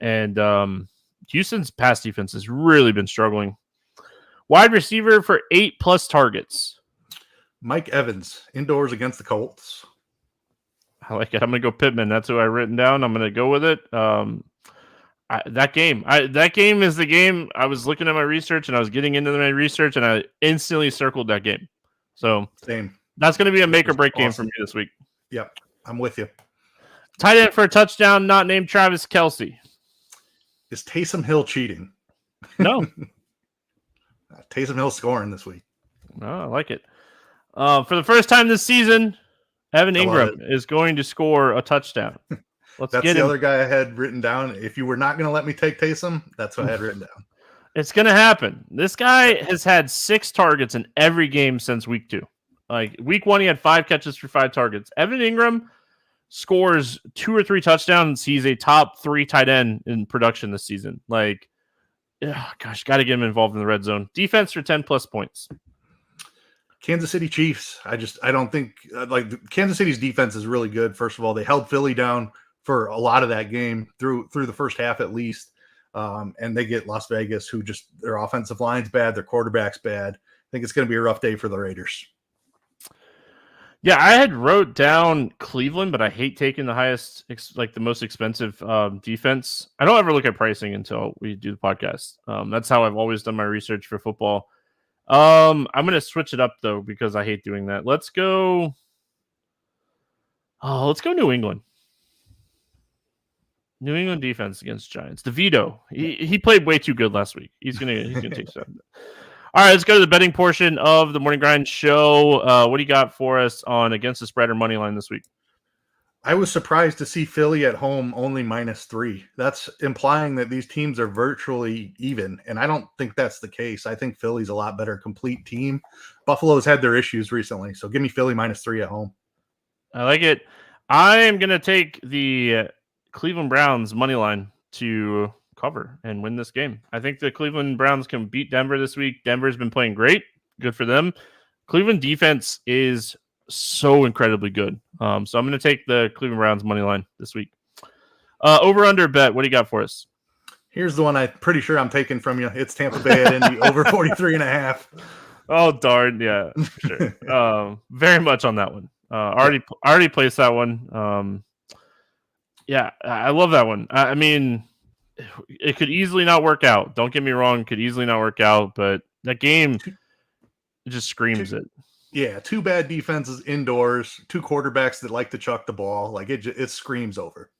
And Houston's pass defense has really been struggling. Wide receiver for 8+ targets. Mike Evans, indoors against the Colts. I like it. I'm going to go Pittman. That's who I've written down. I'm going to go with it. That game is the game. I was looking at my research and I was getting into my research and I instantly circled that game. So same. That's going to be a make or break game for me this week. Yep, I'm with you. Tight end for a touchdown, not named Travis Kelce. Is Taysom Hill cheating? No. Taysom Hill scoring this week. No, I like it. For the first time this season, Evan Ingram is going to score a touchdown. That's the other guy I had written down. If you were not going to let me take Taysom, that's what I had written down. It's going to happen. This guy has had 6 targets in every game since week 2. Like week 1, he had 5 catches for 5 targets. Evan Ingram scores 2 or 3 touchdowns. He's a top 3 tight end in production this season. Got to get him involved in the red zone. Defense for 10+ points. Kansas City Chiefs. I don't think Kansas City's defense is really good. First of all, they held Philly down for a lot of that game through the first half at least. And they get Las Vegas, who just their offensive line's bad, their quarterback's bad. I think it's going to be a rough day for the Raiders. Yeah, I had wrote down Cleveland, but I hate taking the highest, the most expensive defense. I don't ever look at pricing until we do the podcast. That's how I've always done my research for football. I'm going to switch it up though because I hate doing that. Let's go New England. New England defense against Giants. DeVito, he played way too good last week. He's gonna take 7. All right, let's go to the betting portion of the Morning Grind show. What do you got for us on against the spread or money line this week? I was surprised to see Philly at home only -3. That's implying that these teams are virtually even, and I don't think that's the case. I think Philly's a lot better complete team. Buffalo's had their issues recently, so give me Philly -3 at home. I like it. I am going to take the Cleveland Browns money line to cover and win this game. I think the Cleveland Browns can beat Denver this week. Denver's been playing great. Good for them. Cleveland defense is so incredibly good. So I'm going to take the Cleveland Browns money line this week. Over under bet. What do you got for us? Here's the one I'm pretty sure I'm taking from you. It's Tampa Bay at Indy over 43.5. Oh, darn. Yeah, for sure. Very much on that one. Already placed that one. Yeah, I love that one. I mean, it could easily not work out. Don't get me wrong. Could easily not work out, but that game just screams it. Yeah, 2 bad defenses indoors, 2 quarterbacks that like to chuck the ball. It screams over.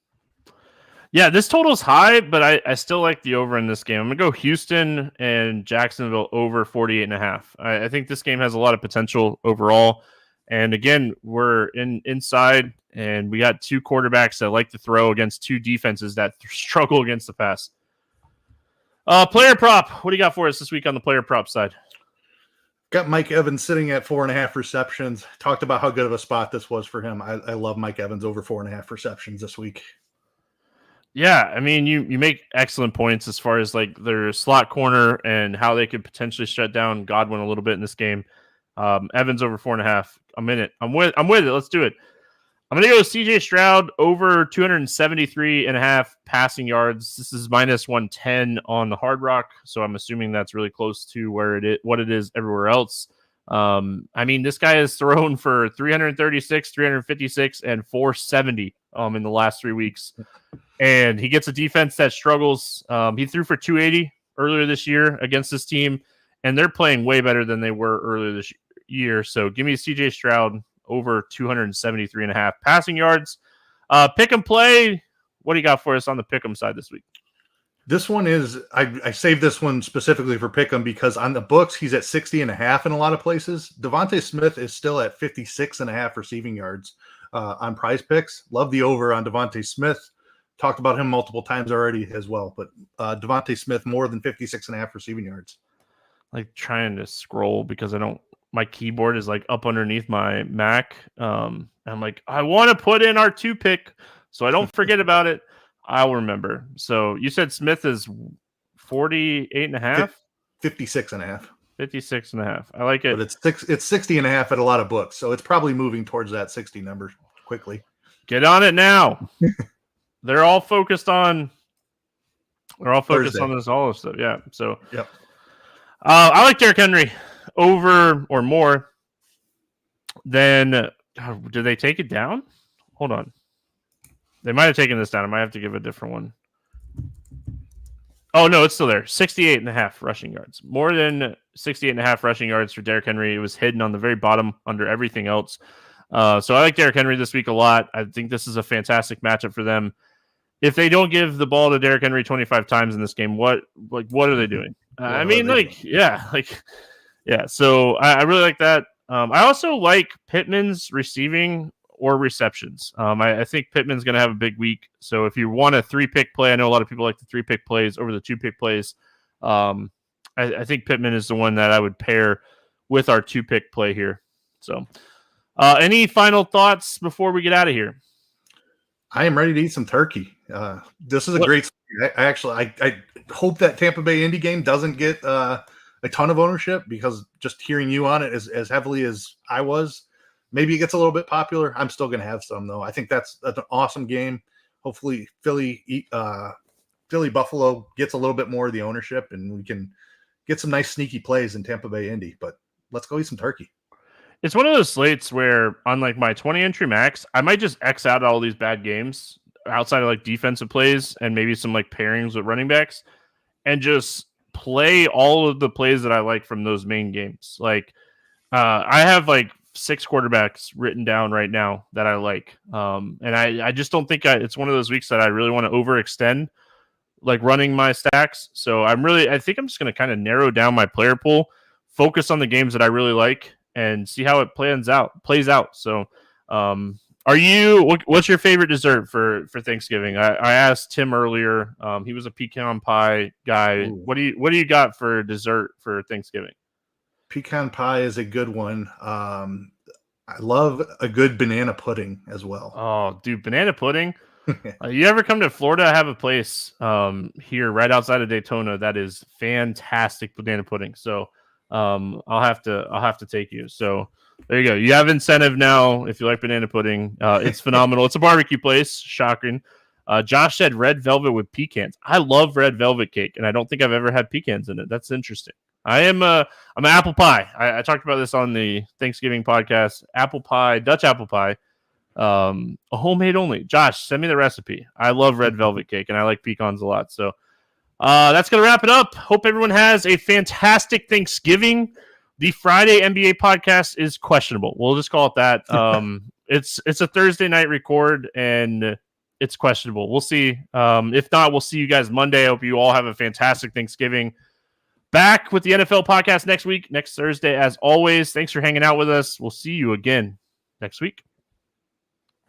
Yeah, this total's high, but I still like the over in this game. I'm going to go Houston and Jacksonville over 48.5. I think this game has a lot of potential overall. And again, we're inside, and we got 2 quarterbacks that like to throw against 2 defenses that struggle against the pass. Player prop. What do you got for us this week on the player prop side? Got Mike Evans sitting at 4.5 receptions. Talked about how good of a spot this was for him. I love Mike Evans over 4.5 receptions this week. Yeah, I mean, you make excellent points as far as their slot corner and how they could potentially shut down Godwin a little bit in this game. Evans over 4.5. I'm in it. I'm with it. Let's do it. I'm going to go CJ Stroud over 273.5 passing yards. This is -110 on the Hard Rock, so I'm assuming that's really close to what it is everywhere else. I mean, this guy has thrown for 336, 356, and 470 in the last 3 weeks, and he gets a defense that struggles. He threw for 280 earlier this year against this team, and they're playing way better than they were earlier this year. So give me CJ Stroud over 273.5 passing yards. Pick and play. What do you got for us on the pick 'em side this week? This one is, I saved this one specifically for Pick'em because on the books, he's at 60.5 in a lot of places. Devontae Smith is still at 56.5 receiving yards on Prize Picks. Love the over on Devontae Smith. Talked about him multiple times already as well, but Devontae Smith more than 56.5 receiving yards. Like trying to scroll because my keyboard is like up underneath my Mac. I'm like, I want to put in our 2 pick so I don't forget about it. I'll remember. So you said Smith is 48.5? 56.5. 56.5. I like it. But it's 60.5 at a lot of books, so it's probably moving towards that 60 number quickly. Get on it now. They're all focused on this Olive stuff. Yeah. So yep. I like Derrick Henry over or more than did they take it down? Hold on. They might have taken this down. I might have to give a different one. Oh, no, it's still there. 68.5 rushing yards. More than 68.5 rushing yards for Derrick Henry. It was hidden on the very bottom under everything else. So I like Derrick Henry this week a lot. I think this is a fantastic matchup for them. If they don't give the ball to Derrick Henry 25 times in this game, what are they doing? Yeah. So I really like that. I also like Pittman's receiving or receptions. I think Pittman's going to have a big week. So if you want a 3-pick play, I know a lot of people like the 3-pick plays over the 2-pick plays. I think Pittman is the one that I would pair with our 2-pick play here. So any final thoughts before we get out of here? I am ready to eat some turkey. This is a great. I hope that Tampa Bay Indy game doesn't get a ton of ownership because just hearing you on it as heavily as I was, maybe it gets a little bit popular. I'm still going to have some though. I think that's an awesome game. Hopefully Philly Buffalo gets a little bit more of the ownership and we can get some nice sneaky plays in Tampa Bay Indy, but let's go eat some turkey. It's one of those slates where on like my 20 entry max, I might just X out all these bad games outside of like defensive plays and maybe some like pairings with running backs and just play all of the plays that I like from those main games. Like I have like 6 quarterbacks written down right now that I like. And I just don't think it's one of those weeks that I really want to overextend like running my stacks. So I think I'm just going to kind of narrow down my player pool, focus on the games that I really like and see how it plays out. So what's your favorite dessert for Thanksgiving? I asked Tim earlier. He was a pecan pie guy. Ooh. What do you got for dessert for Thanksgiving? Pecan pie is a good one. I love a good banana pudding as well. Oh, dude, banana pudding. You ever come to Florida? I have a place here right outside of Daytona that is fantastic banana pudding. So I'll have to take you. So there you go. You have incentive now if you like banana pudding. It's phenomenal. It's a barbecue place. Shocking. Josh said red velvet with pecans. I love red velvet cake, and I don't think I've ever had pecans in it. That's interesting. I'm an apple pie. I talked about this on the Thanksgiving podcast. Apple pie, Dutch apple pie, a homemade only. Josh, send me the recipe. I love red velvet cake, and I like pecans a lot. So that's going to wrap it up. Hope everyone has a fantastic Thanksgiving. The Friday NBA podcast is questionable. We'll just call it that. It's a Thursday night record, and it's questionable. We'll see. If not, we'll see you guys Monday. I hope you all have a fantastic Thanksgiving. Back with the NFL podcast next Thursday, as always. Thanks for hanging out with us. We'll see you again next week.